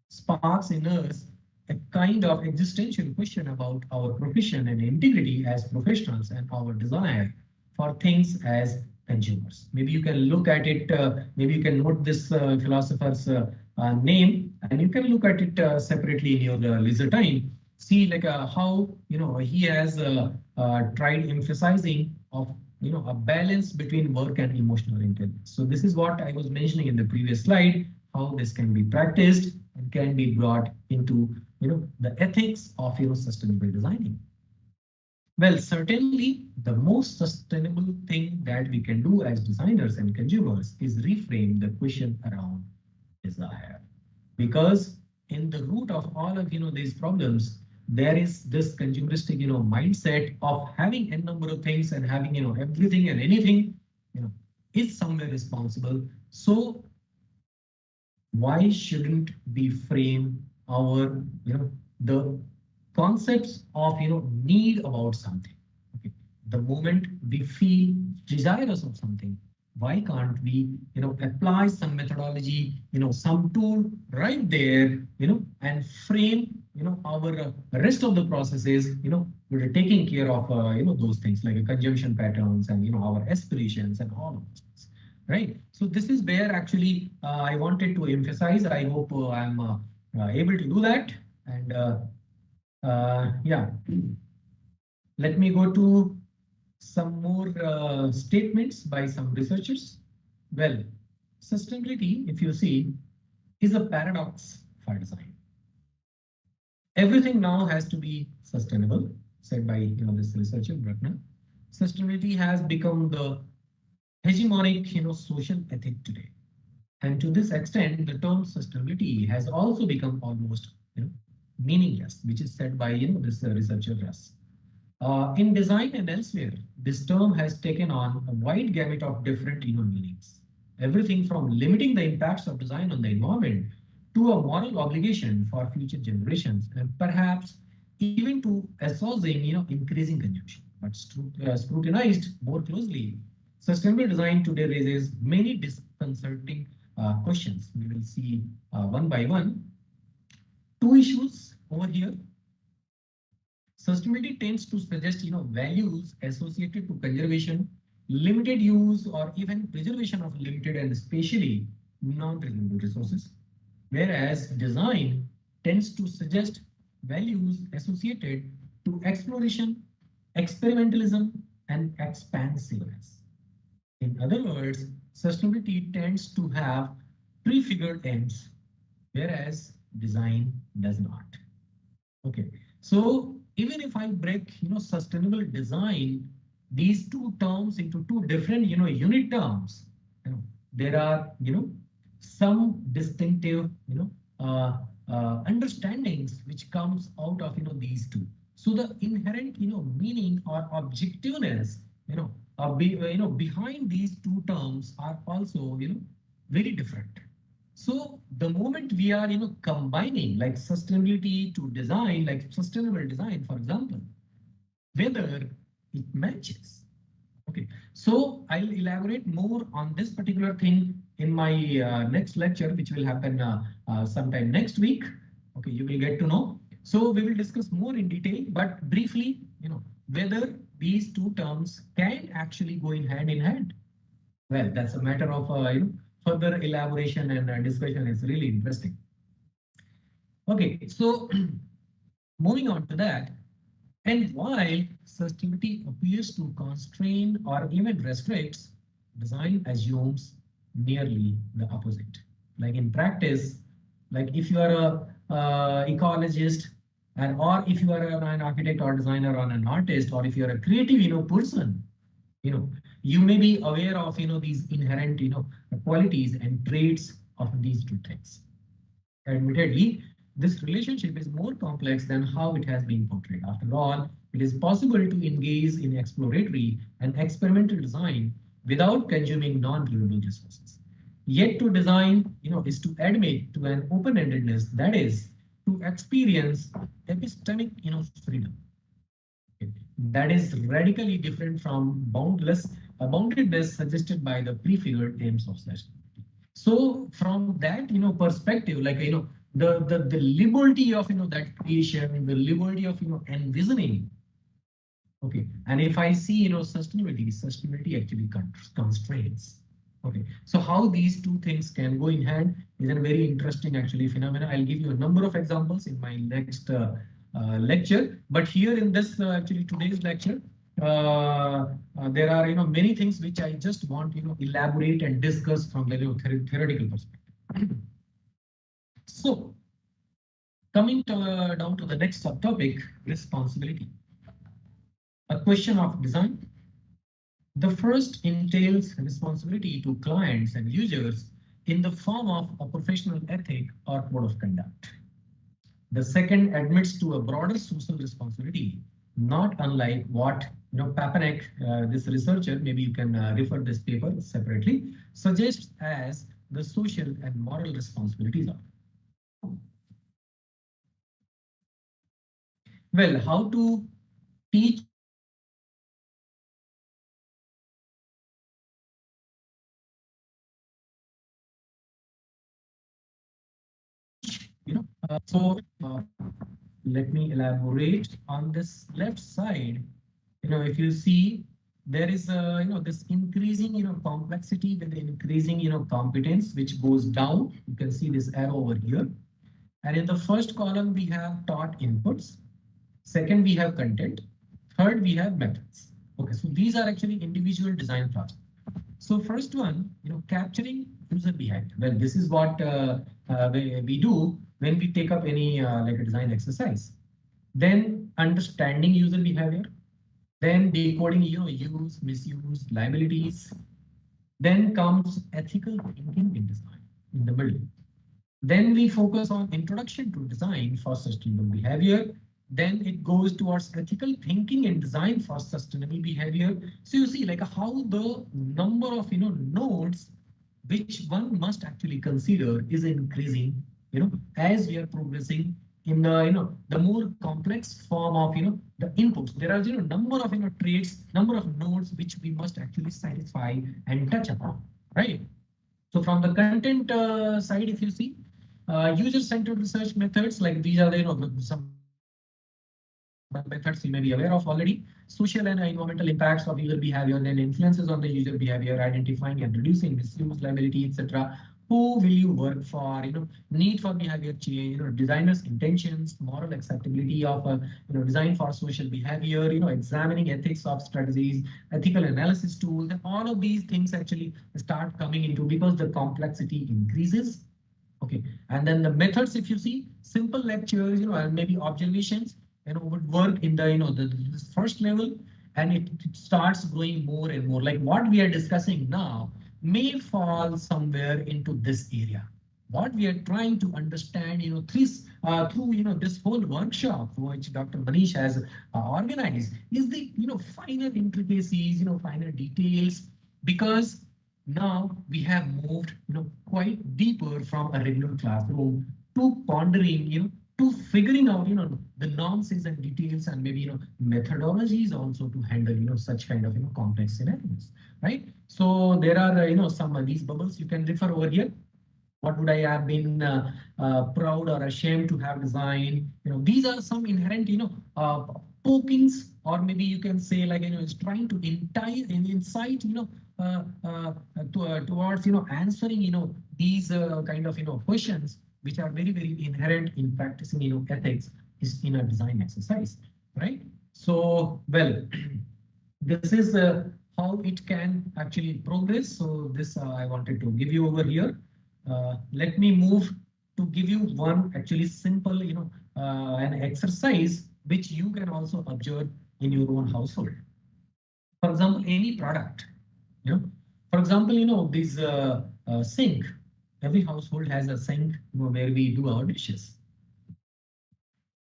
sparks in us a kind of existential question about our profession and integrity as professionals, and our desire for things as consumers. Maybe you can look at it, maybe you can note this philosopher's name, and you can look at it separately in your leisure time. See like how he has tried emphasizing of a balance between work and emotional intelligence. So this is what I was mentioning in the previous slide, how this can be practiced and can be brought into the ethics of sustainable designing. Well, certainly the most sustainable thing that we can do as designers and consumers is reframe the question around desire. Because in the root of all of these problems, there is this consumeristic mindset of having a number of things and having everything and anything you know is somewhere responsible. So why shouldn't we frame our the concepts of need about something? Okay, the moment we feel desirous of something, why can't we apply some methodology, some tool right there, and frame our rest of the processes, we're taking care of those things like consumption patterns and our aspirations and all of those, right? So this is where actually I wanted to emphasize. I hope I'm able to do that. And yeah, let me go to some more statements by some researchers. Well, sustainability, if you see, is a paradox for design. Everything now has to be sustainable, said by this researcher Bruckner. Sustainability has become the hegemonic social ethic today. And to this extent, the term sustainability has also become almost meaningless, which is said by this researcher Russ. In design and elsewhere, this term has taken on a wide gamut of different meanings. Everything from limiting the impacts of design on the environment to a moral obligation for future generations, and perhaps even to assuaging increasing consumption. But scrutinized more closely, sustainable design today raises many disconcerting questions. We will see one by one. Two issues over here. Sustainability tends to suggest values associated to conservation, limited use, or even preservation of limited and especially non-renewable resources. Whereas design tends to suggest values associated to exploration, experimentalism, and expansiveness. In other words, sustainability tends to have prefigured ends, whereas design does not. Okay, so even if I break sustainable design, these two terms into two different unit terms, there are some distinctive understandings which comes out of these two. So the inherent meaning or objectiveness behind these two terms are also very different. So the moment we are combining like sustainability to design, like sustainable design, for example, whether it matches. Okay, so I'll elaborate more on this particular thing in my next lecture, which will happen sometime next week. Okay, you will get to know. So we will discuss more in detail, but briefly, whether these two terms can actually go in hand. Well, that's a matter of further elaboration and discussion. Is really interesting. Okay, so moving on to that, and while sustainability appears to constrain or even restricts, design assumes nearly the opposite. Like in practice, like if you are a ecologist, and or if you are an architect or designer or an artist, or if you are a creative person, you may be aware of these inherent qualities and traits of these two things. Admittedly, this relationship is more complex than how it has been portrayed. After all, it is possible to engage in exploratory and experimental design without consuming non-renewable resources. Yet to design, is to admit to an open-endedness, that is, to experience epistemic, freedom. Okay. That is radically different from boundedness suggested by the prefigured aims of sustainability. So from that perspective, like the liberty of that creation, the liberty of envisioning Okay, and if I see, sustainability actually constraints. Okay, so how these two things can go in hand is a very interesting actually phenomena. I'll give you a number of examples in my next lecture, but here in this actually today's lecture, there are many things which I just want elaborate and discuss from the theoretical perspective. So coming to, down to the next subtopic, responsibility. A question of design. The first entails responsibility to clients and users in the form of a professional ethic or code of conduct. The second admits to a broader social responsibility, not unlike what Papanek, this researcher, maybe you can refer this paper separately, suggests as the social and moral responsibilities are. Well, how to teach let me elaborate on this left side. If you see, there is this increasing complexity with increasing competence, which goes down. You can see this arrow over here. And in the first column, we have taught inputs. Second, we have content. Third, we have methods. Okay, so these are actually individual design projects. So first one, capturing user behavior. Well, this is what we do when we take up any like a design exercise. Then understanding user behavior, then decoding use, misuse, liabilities. Then comes ethical thinking in design in the middle. Then we focus on introduction to design for sustainable behavior. Then it goes towards ethical thinking and design for sustainable behavior. So you see like how the number of nodes which one must actually consider is increasing, as we are progressing in the the more complex form of the inputs. There are number of traits, number of nodes which we must actually satisfy and touch upon, right? So from the content side, if you see, user-centered research methods, like these are the some methods you may be aware of already. Social and environmental impacts of user behavior, then influences on the user behavior, identifying and reducing misuse, liability, etc. Who will you work for? Need for behavior change. Designers' intentions, moral acceptability of design for social behavior. Examining ethics of strategies, ethical analysis tools, and all of these things actually start coming into because the complexity increases. Okay, and then the methods, if you see, simple lectures, and maybe observations, would work in the, the first level, and it starts growing more and more. Like what we are discussing now may fall somewhere into this area. What we are trying to understand, through, this whole workshop, which Dr. Manish has organized, is the, finer intricacies, finer details, because now we have moved, quite deeper from a regular classroom to pondering, to figuring out, the nuances and details and maybe, methodologies also to handle, such kind of, complex scenarios, right? So there are, some of these bubbles you can refer over here. What would I have been proud or ashamed to have designed? These are some inherent, pokings, or maybe you can say like, it's trying to entice and incite, towards, answering, these kind of, questions, which are very, very inherent in practicing, ethics is in a design exercise, right? So, well, this is how it can actually progress. So this I wanted to give you over here. Let me move to give you one actually simple, an exercise which you can also observe in your own household. For example, any product, for example, this sink. Every household has a sink, where we do our dishes.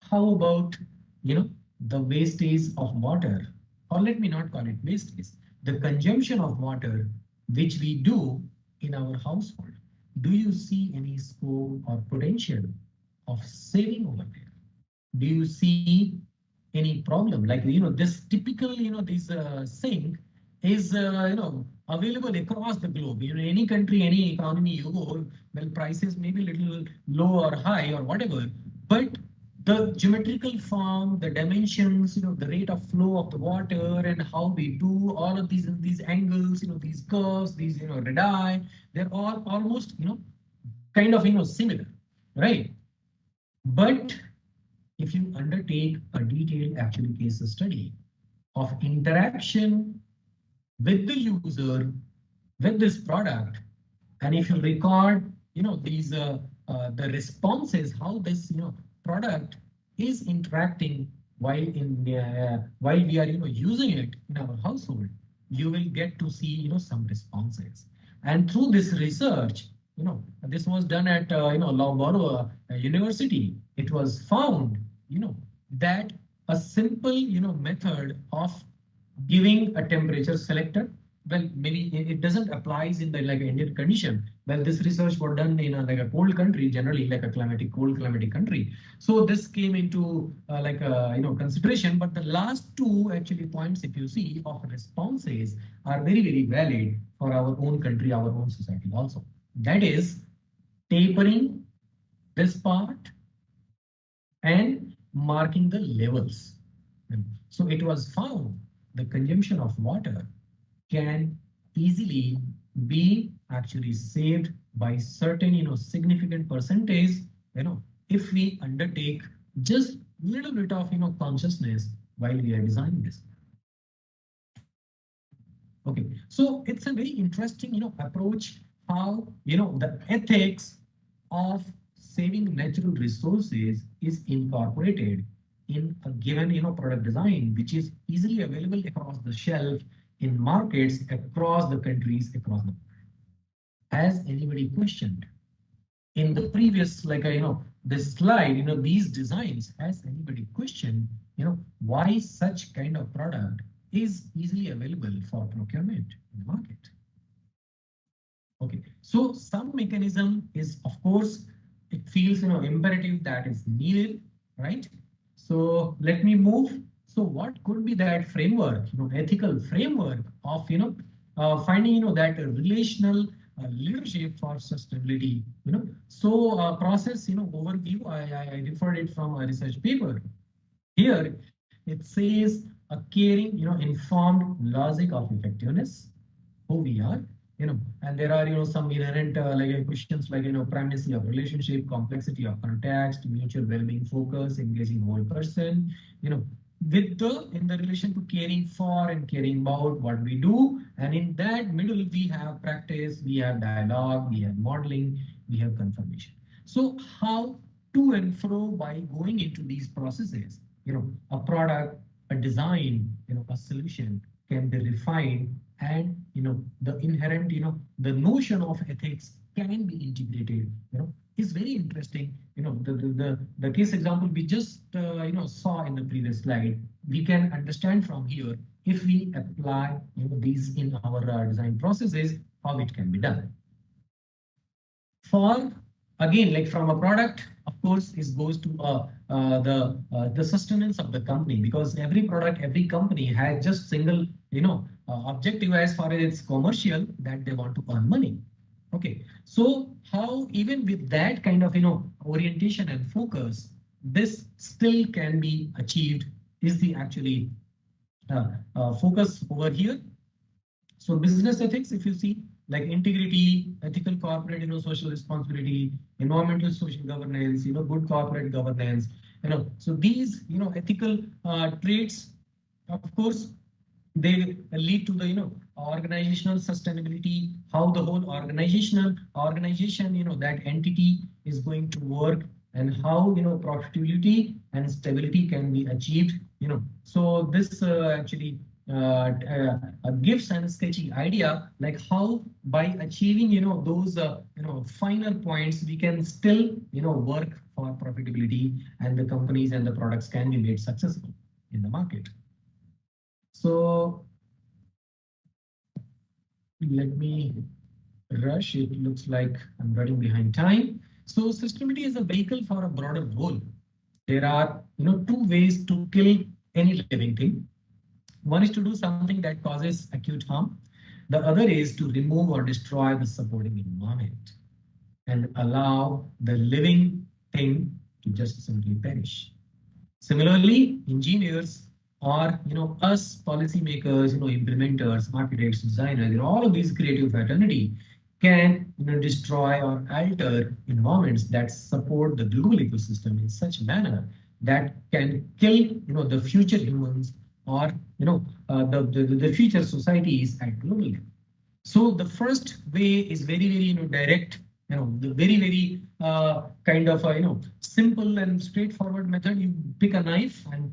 How about, the wastage of water, or let me not call it wastage, the consumption of water, which we do in our household. Do you see any scope or potential of saving over there? Do you see any problem? Like, this typical, this sink is, available across the globe. Any country, any economy you go, well, prices may be little low or high or whatever, but the geometrical form, the dimensions, the rate of flow of the water, and how we do all of these angles, these curves, these radii, they're all almost kind of similar, right? But if you undertake a detailed actual case study of interaction with the user with this product, and if you record these the responses, how this product is interacting while we are using it in our household, you will get to see some responses. And through this research, this was done at Loughborough University. It was found that a simple method of giving a temperature selector, well, maybe it doesn't applies in the like Indian condition. Well, this research was done in a, like a cold country, generally like a cold climatic country. So this came into like a consideration. But the last two actually points, if you see, of responses are very valid for our own country, our own society also. That is tapering this part and marking the levels. So it was found the consumption of water can easily be actually saved by certain significant percentage if we undertake just little bit of consciousness while we are designing this. Okay, so it's a very interesting approach how the ethics of saving natural resources is incorporated in a given product design, which is easily available across the shelf in markets across the countries across the world. Has anybody questioned in the previous like this slide these designs, has anybody questioned why such kind of product is easily available for procurement in the market? Okay, so some mechanism is, of course, it feels imperative that is needed, right? So let me move. So what could be that framework, ethical framework of finding that relational leadership for sustainability? So process overview. I referred it from a research paper. Here it says a caring informed logic of effectiveness, who we are, and there are some inherent like questions like primacy of relationship, complexity of context, mutual well-being focus, engaging whole person, with the in the relation to caring for and caring about what we do. And in that middle we have practice, we have dialogue, we have modeling, we have confirmation. So how to and fro by going into these processes, a product, a design, a solution can be refined, and the inherent the notion of ethics can be integrated is very interesting. The case example we just saw in the previous slide, we can understand from here, if we apply these in our design processes, how it can be done. For again, like from a product, of course, it goes to the sustenance of the company, because every product, every company has just single objective as far as it's commercial, that they want to earn money. Okay, so how even with that kind of orientation and focus, this still can be achieved is the actually focus over here. So business ethics, if you see, like integrity, ethical corporate, social responsibility, environmental social governance, good corporate governance, so these, ethical traits, of course, they lead to the, organizational sustainability, how the whole organization, that entity is going to work, and how, profitability and stability can be achieved, So this actually gives a sketchy idea like how by achieving those finer points we can still work for profitability, and the companies and the products can be made successful in the market. So let me rush. It looks like I'm running behind time. So sustainability is a vehicle for a broader goal. There are two ways to kill any living thing. One is to do something that causes acute harm. The other is to remove or destroy the supporting environment and allow the living thing to just simply perish. Similarly, engineers or us policymakers, implementers, architects, designers, all of these creative fraternity can destroy or alter environments that support the global ecosystem in such a manner that can kill the future humans or the future societies at global level. So the first way is very, very, direct, the very, very kind of, simple and straightforward method. You pick a knife and,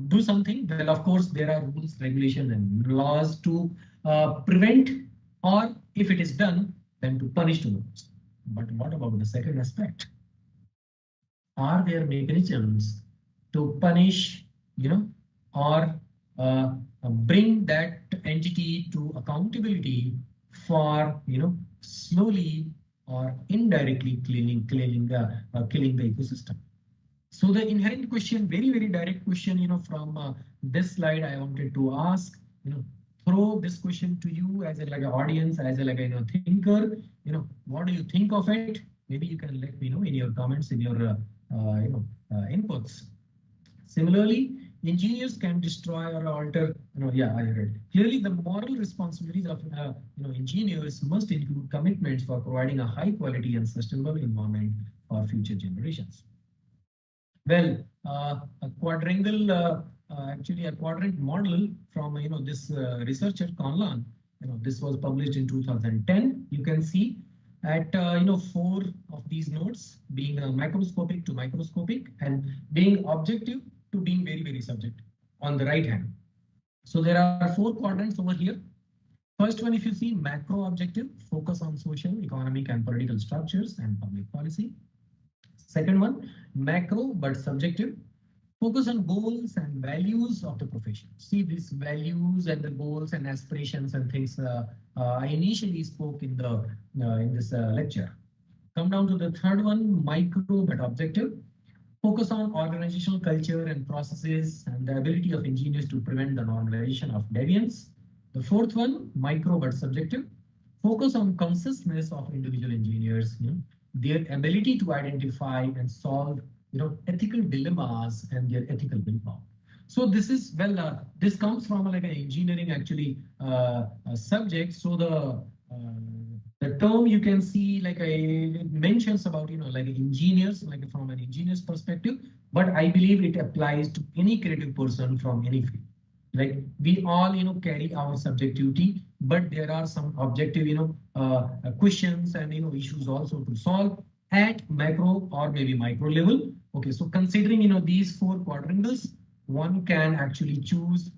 do something. Well, of course, there are rules, regulations, and laws to prevent, or if it is done, then to punish to those. But what about the second aspect? Are there mechanisms to punish, or bring that entity to accountability for, slowly or indirectly killing the ecosystem? So the inherent question, very, very direct question, from this slide, I wanted to ask, throw this question to you as a like an audience, as a like a thinker. What do you think of it? Maybe you can let me know in your comments, in your inputs. Similarly, engineers can destroy or alter. Yeah, I read. Clearly, the moral responsibilities of engineers must include commitments for providing a high quality and sustainable environment for future generations. Well, a quadrangle, actually a quadrant model from this researcher Conlon. This was published in 2010. You can see at four of these nodes being microscopic to microscopic and being objective to being very, very subjective on the right hand. So there are four quadrants over here. First one, if you see macro objective, focus on social, economic, and political structures and public policy. Second one, macro but subjective, focus on goals and values of the profession. See these values and the goals and aspirations and things I initially spoke in this lecture. Come down to the third one, micro but objective, focus on organizational culture and processes and the ability of engineers to prevent the normalization of deviance. The fourth one, micro but subjective, focus on consciousness of individual engineers, their ability to identify and solve ethical dilemmas and their ethical willpower. So this is, well, this comes from like an engineering actually subject. So the term you can see like it mentions about like engineers, like from an engineer's perspective, but I believe it applies to any creative person from any field. Like we all carry our subjectivity, but there are some objective questions and issues also to solve at macro or maybe micro level. Okay, so considering these four quadrangles, one can actually choose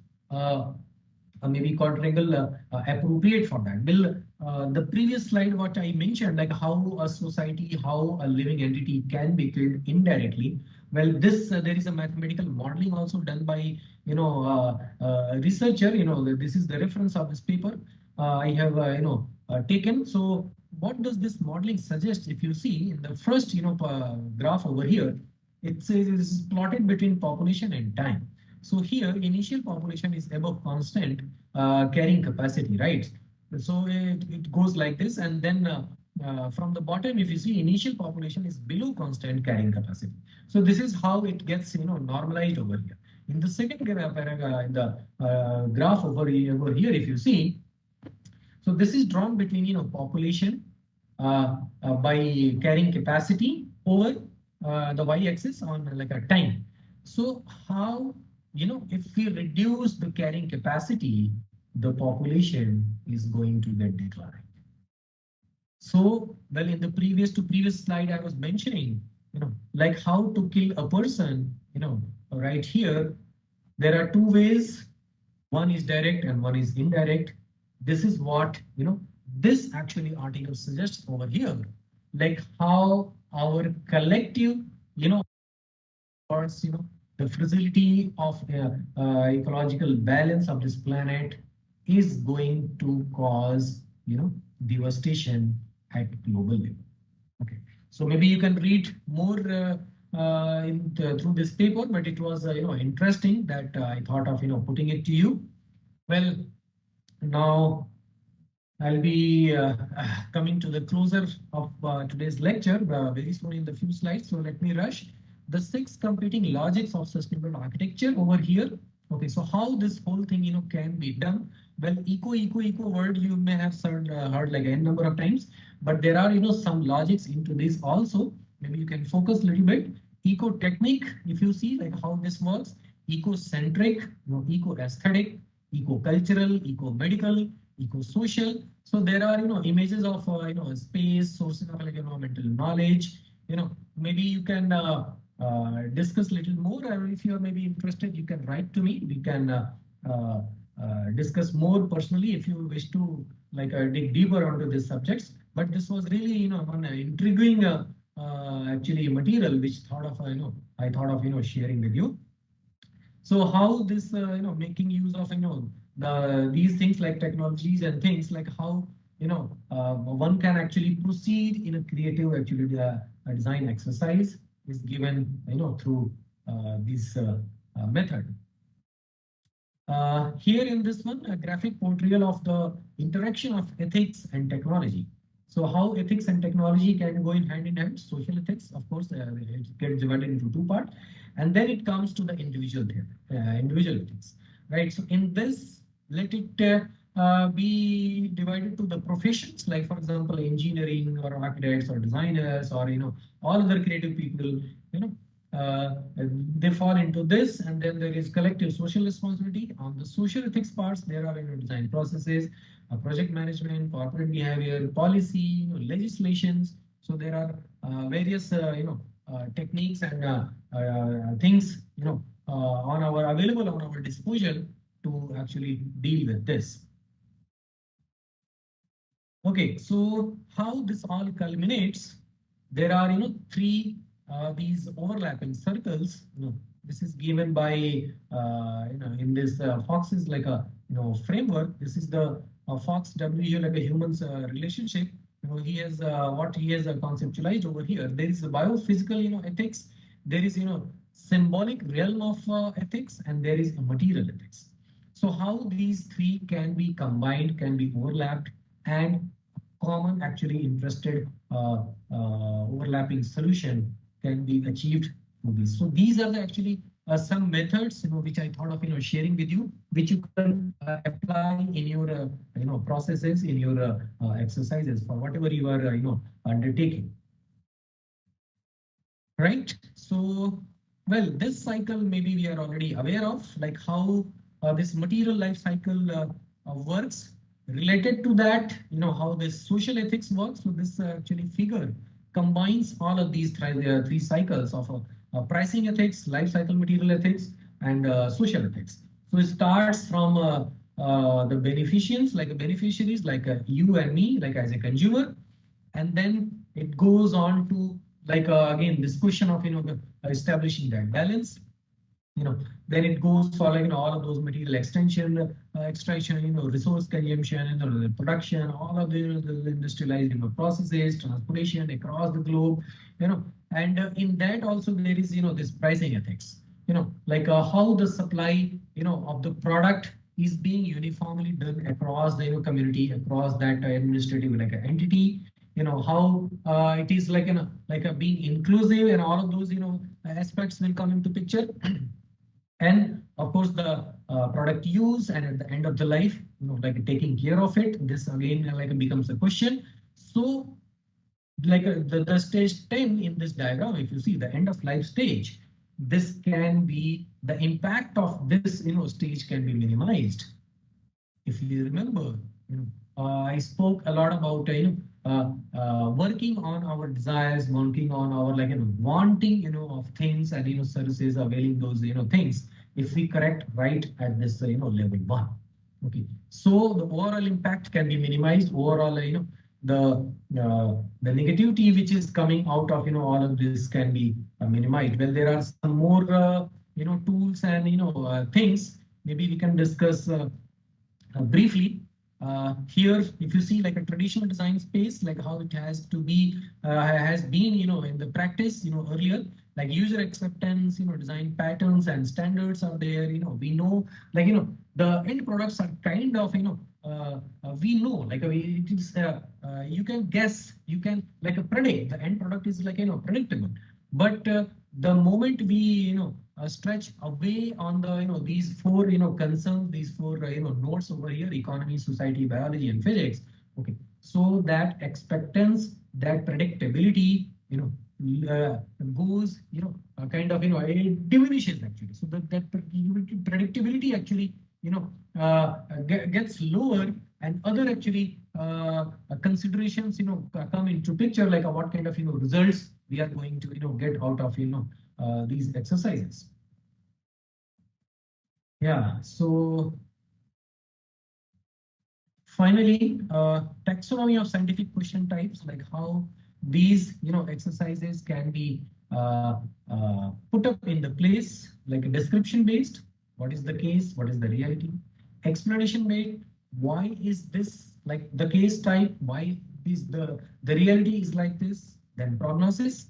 maybe quadrangle appropriate for that. Well, the previous slide, what I mentioned, like how a society, how a living entity can be killed indirectly. Well, this there is a mathematical modeling also done by researcher. This is the reference of this paper I have taken. So what does this modeling suggest? If you see in the first graph over here, it says it is plotted between population and time. So here, initial population is above constant carrying capacity, right? So it goes like this, and then from the bottom, if you see, initial population is below constant carrying capacity. So this is how it gets normalized over here. In the second in the graph over here, if you see, so this is drawn between population by carrying capacity over the y-axis on like a time. So how if we reduce the carrying capacity, the population is going to get declined. So, well, in the previous slide, I was mentioning, like how to kill a person, right here, there are two ways. One is direct and one is indirect. This is what, this actually article suggests over here, like how our collective, towards, the fragility of ecological balance of this planet is going to cause, devastation at global level. Okay, so maybe you can read more through this paper, but it was interesting that I thought of putting it to you. Well, now I'll be coming to the closer of today's lecture very soon in the few slides. So let me rush. the 6 competing logics of sustainable architecture over here. Okay, so how this whole thing, can be done? Well, eco word you may have heard like n number of times, but there are, some logics into this also. Maybe you can focus a little bit. Eco technique, if you see like how this works, eco-centric, eco aesthetic, eco cultural, eco medical, eco social. So there are, images of, space, sources of like environmental knowledge. Maybe you can discuss a little more, or if you are maybe interested, you can write to me. We can uh, discuss more personally if you wish to like dig deeper onto these subjects. But this was really, one intriguing actually material which I thought of sharing with you. So how this making use of these things like technologies and things like how one can actually proceed in a creative actually a design exercise is given through this method. Here in this one, a graphic portrayal of the interaction of ethics and technology. So how ethics and technology can go in hand, social ethics, of course, it gets divided into two parts. And then it comes to the individual ethics, right? So in this, let it be divided to the professions, like for example, engineering or architects or designers or, all other creative people, you know, they fall into this. And then there is collective social responsibility. On the social ethics parts, there are design processes, project management, corporate behavior, policy, legislations. So there are various techniques and things on our available on our disposal to actually deal with this. Okay, so how this all culminates, there are three these overlapping circles. This is given by in this Fox is like a framework. This is the Fox W like a human's relationship. He has what he has conceptualized over here. There is a biophysical ethics. There is symbolic realm of ethics, and there is a material ethics. So how these three can be combined, can be overlapped, and common actually interested overlapping solution can be achieved through this. So these are the actually some methods which I thought of sharing with you, which you can apply in your processes, in your exercises for whatever you are undertaking. Right. So well, this cycle maybe we are already aware of, like how this material life cycle works. Related to that, how this social ethics works. So this actually figure combines all of these three cycles of pricing ethics, life cycle material ethics, and social ethics. So it starts from the beneficiaries, like you and me, like as a consumer, and then it goes on to like again this question of establishing that balance. Then it goes for like all of those material extension, extraction, resource consumption, the production, all of the industrialized processes, transportation across the globe, and in that also there is this pricing ethics, like how the supply of the product is being uniformly done across the community, across that administrative like entity, how it is like being inclusive, and all of those aspects will come into picture. And of course the product use, and at the end of the life like taking care of it, this again like becomes a question. So like the stage 10 in this diagram, if you see the end of life stage, this can be the impact of this stage can be minimized. If you remember, I spoke a lot about working on our desires, working on our like wanting of things, and services, availing those things. If we correct right at this level one, okay, so the overall impact can be minimized. Overall, the negativity which is coming out of all of this can be minimized. Well, there are some more tools and things maybe we can discuss briefly. Here, if you see like a traditional design space, like how it has to be, has been, in the practice, earlier, like user acceptance, design patterns and standards are there. We know, like, the end products are kind of, we know, like it is, you can guess, you can like predict. The end product is like, predictable. But the moment we stretch away on the these four concerns, these four nodes over here: economy, society, biology, and physics. Okay, so that expectance, that predictability goes kind of it diminishes actually. So that predictability actually gets lower, and other actually considerations come into picture, like what kind of results we are going to get out of these exercises. Yeah, so finally, taxonomy of scientific question types, like how these exercises can be put up in the place, like a description based, what is the case, what is the reality, explanation based, why is this like the case type, why is the reality is like this, then prognosis,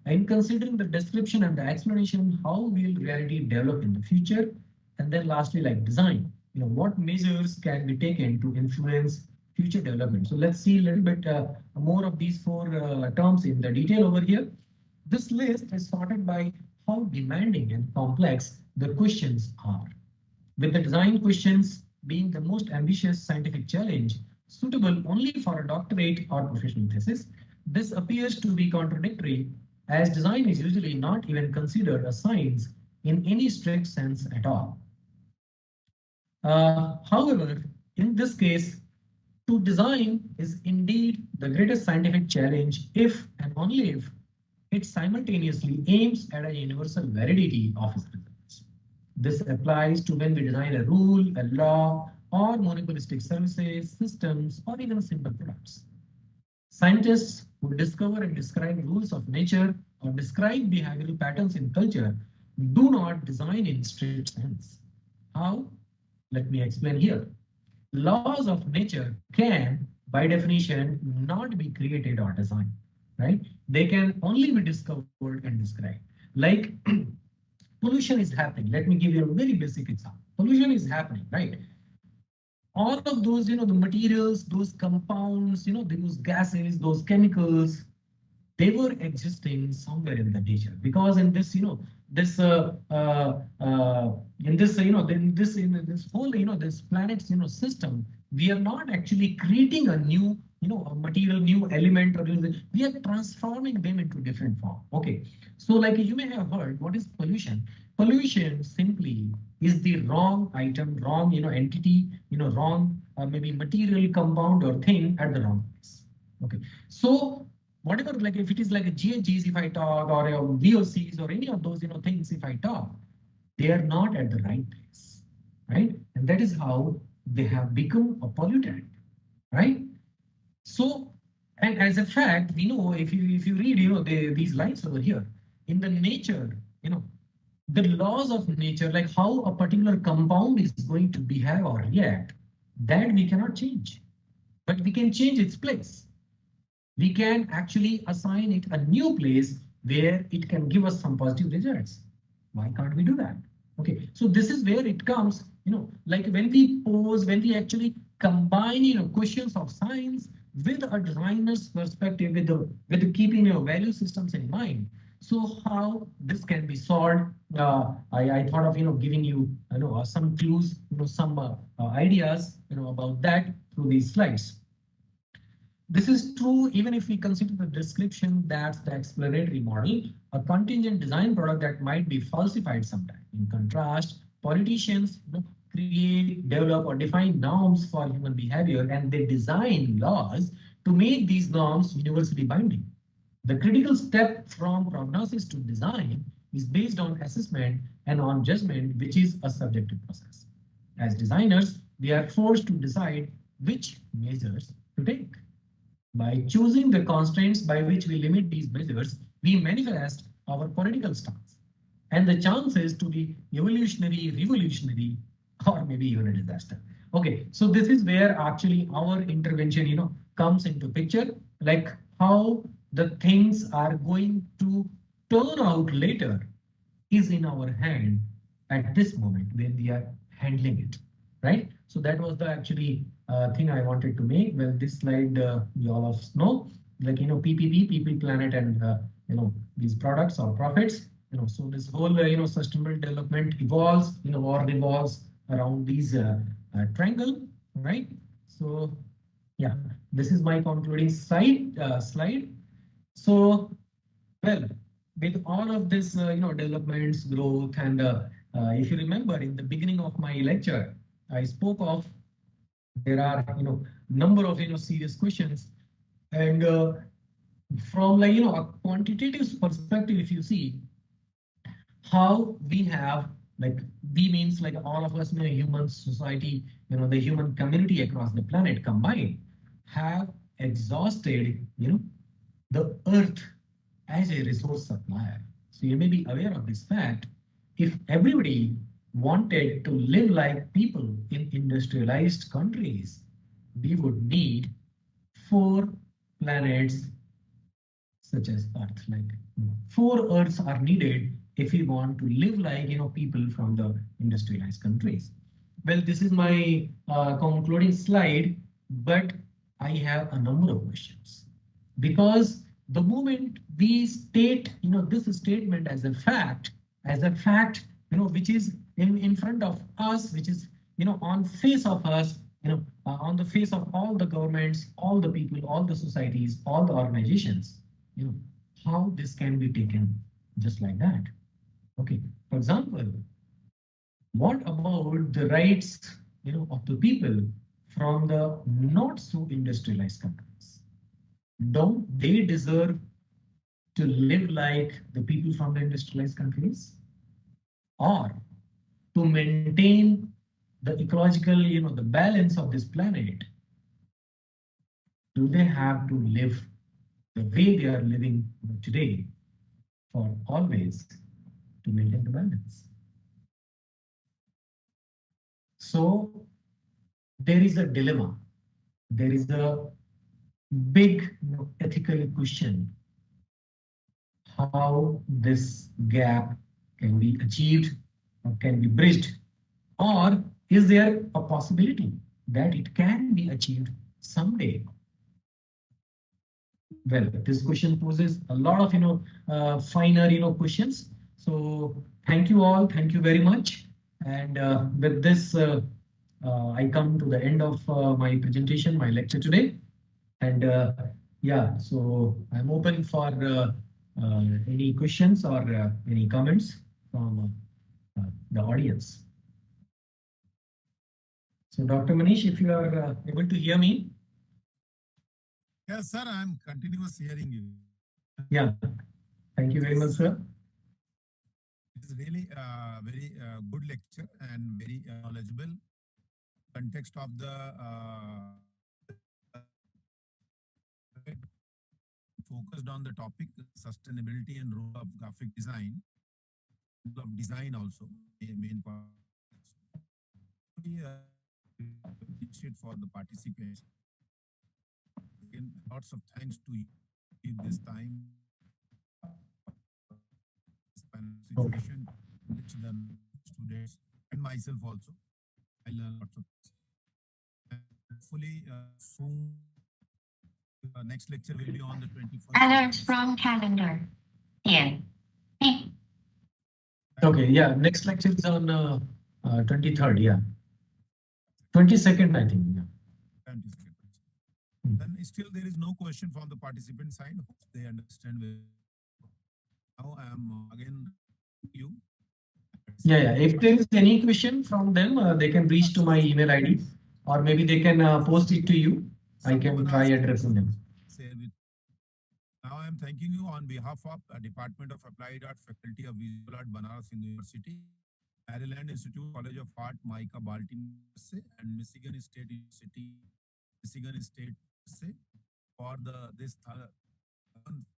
and considering the description and the explanation, how will reality develop in the future, and then lastly, like design, what measures can be taken to influence future development. So let's see a little bit more of these four terms in the detail over here. This list is sorted by how demanding and complex the questions are, with the design questions being the most ambitious scientific challenge suitable only for a doctorate or professional thesis. This appears to be contradictory, as design is usually not even considered a science in any strict sense at all. However, in this case, to design is indeed the greatest scientific challenge if and only if it simultaneously aims at a universal validity of its results. This applies to when we design a rule, a law, or monopolistic services, systems, or even simple products. Scientists who discover and describe rules of nature or describe behavioral patterns in culture do not design in strict sense. How? Let me explain here. Laws of nature can, by definition, not be created or designed, right? They can only be discovered and described. Like pollution is happening. Let me give you a very basic example. Pollution is happening, right? All of those, the materials, those compounds, those gases, those chemicals, they were existing somewhere in the nature, because in this this in this in this whole this planet's system, we are not actually creating a new a material, new element, or we are transforming them into different form. Okay, so like you may have heard, what is pollution? Pollution simply is the wrong item, wrong entity, wrong maybe material, compound, or thing at the wrong place. Okay, so whatever, like if it is like a GHGs, if I talk, or a VOCs, or any of those things, if I talk, they are not at the right place, right? And that is how they have become a pollutant, right? So, and as a fact, we know, if you read these lines over here in the nature, the laws of nature, like how a particular compound is going to behave or react, that we cannot change, but we can change its place. We can actually assign it a new place where it can give us some positive results. Why can't we do that? Okay, so this is where it comes, like when we pose, when we actually combine, questions of science with a designer's perspective, with keeping your value systems in mind. So how this can be solved? I thought of giving you some clues, some ideas about that through these slides. This is true even if we consider the description, that's the explanatory model, a contingent design product that might be falsified sometime. In contrast, politicians create, develop, or define norms for human behavior, and they design laws to make these norms universally binding. The critical step from prognosis to design is based on assessment and on judgment, which is a subjective process. As designers, we are forced to decide which measures to take. By choosing the constraints by which we limit these measures, we manifest our political stance. And the chances to be evolutionary, revolutionary, or maybe even a disaster. Okay, so this is where actually our intervention, comes into picture, like how the things are going to turn out later is in our hand at this moment when we are handling it, right? So that was the actually thing I wanted to make. Well, this slide you all of know. like PPP, people, planet, and these products or profits. So this whole sustainable development evolves, or revolves around these triangle, right? So yeah, this is my concluding slide. So well, with all of this, developments, growth, and if you remember in the beginning of my lecture, I spoke of there are number of serious questions, and from like a quantitative perspective, if you see how we have like we means like all of us, human society, the human community across the planet combined have exhausted the earth as a resource supplier. So you may be aware of this fact. If everybody wanted to live like people in industrialized countries, we would need 4 planets such as Earth. Like 4 Earths are needed if we want to live like people from the industrialized countries. Well, this is my concluding slide, but I have a number of questions because the moment we state this statement as a fact which is in front of us, which is on face of us, on the face of all the governments, all the people, all the societies, all the organizations, you know, how this can be taken just like that. Okay, for example, what about the rights, of the people from the not so industrialized countries? Don't they deserve to live like the people from the industrialized countries? Or to maintain the ecological, the balance of this planet, do they have to live the way they are living today for always to maintain the balance? So there is a dilemma. There is a big ethical question how this gap can be achieved or can be bridged, or is there a possibility that it can be achieved someday? Well, this question poses a lot of finer questions. So thank you all, thank you very much. And with this, I come to the end of my presentation, my lecture today. And yeah, so I'm open for any questions or any comments from the audience. So Dr. Manish, if you are able to hear me. Yes, sir, I'm continuous hearing you. Yeah, thank you very much, sir. It is really very good lecture and very knowledgeable context of the focused on the topic sustainability and role of graphic design, role of design also main part. We appreciate for the participants. Again, lots of thanks to you in this time situation which the students and myself also. I learn lots of things. And hopefully soon next lecture will be on the 21st. Alert from calendar. Yeah. Okay, yeah, next lecture is on 23rd, yeah. 22nd, I think. Yeah. 22nd. Then still there is no question from the participant side. They understand. Now I am again you. Yeah. If there is any question from them, they can reach to my email ID, or maybe they can post it to you. I can try addressing them. Now I am thanking you on behalf of Department of Applied Art, Faculty of Visual Art, Banaras Hindu University, Maryland Institute, College of Art, Micah, Baltimore, and Michigan State University, Michigan State for this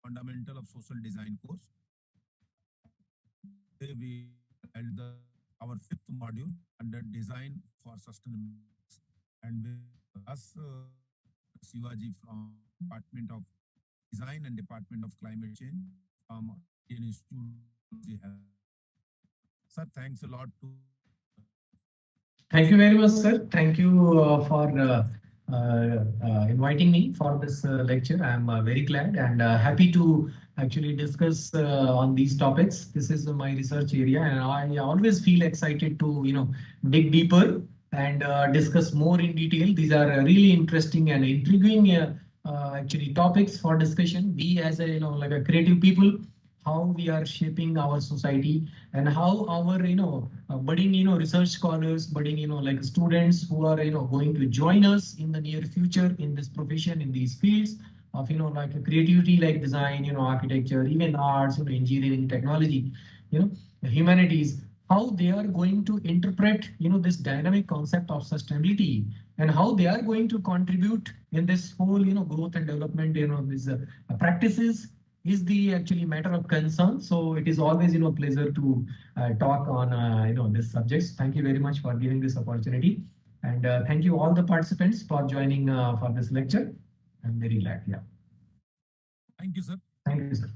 fundamental of social design course. Today we held our 5th module under design for sustainability, and with us Shivaji from Department of Design and Department of Climate Change from Indian Institute. Sir, thanks a lot to. Thank you very much, sir. Thank you for inviting me for this lecture. I'm very glad and happy to actually discuss on these topics. This is my research area, and I always feel excited to dig deeper and discuss more in detail. These are really interesting and intriguing actually topics for discussion. We as a like a creative people, how we are shaping our society, and how our budding research scholars, budding like students who are going to join us in the near future in this profession, in these fields of like creativity, like design, architecture, even arts, engineering, technology, humanities, how they are going to interpret this dynamic concept of sustainability, and how they are going to contribute in this whole growth and development, these practices is the actually matter of concern. So it is always pleasure to talk on this subjects. Thank you very much for giving this opportunity, and thank you all the participants for joining for this lecture. I'm very glad. Yeah. Thank you, sir. Thank you, sir.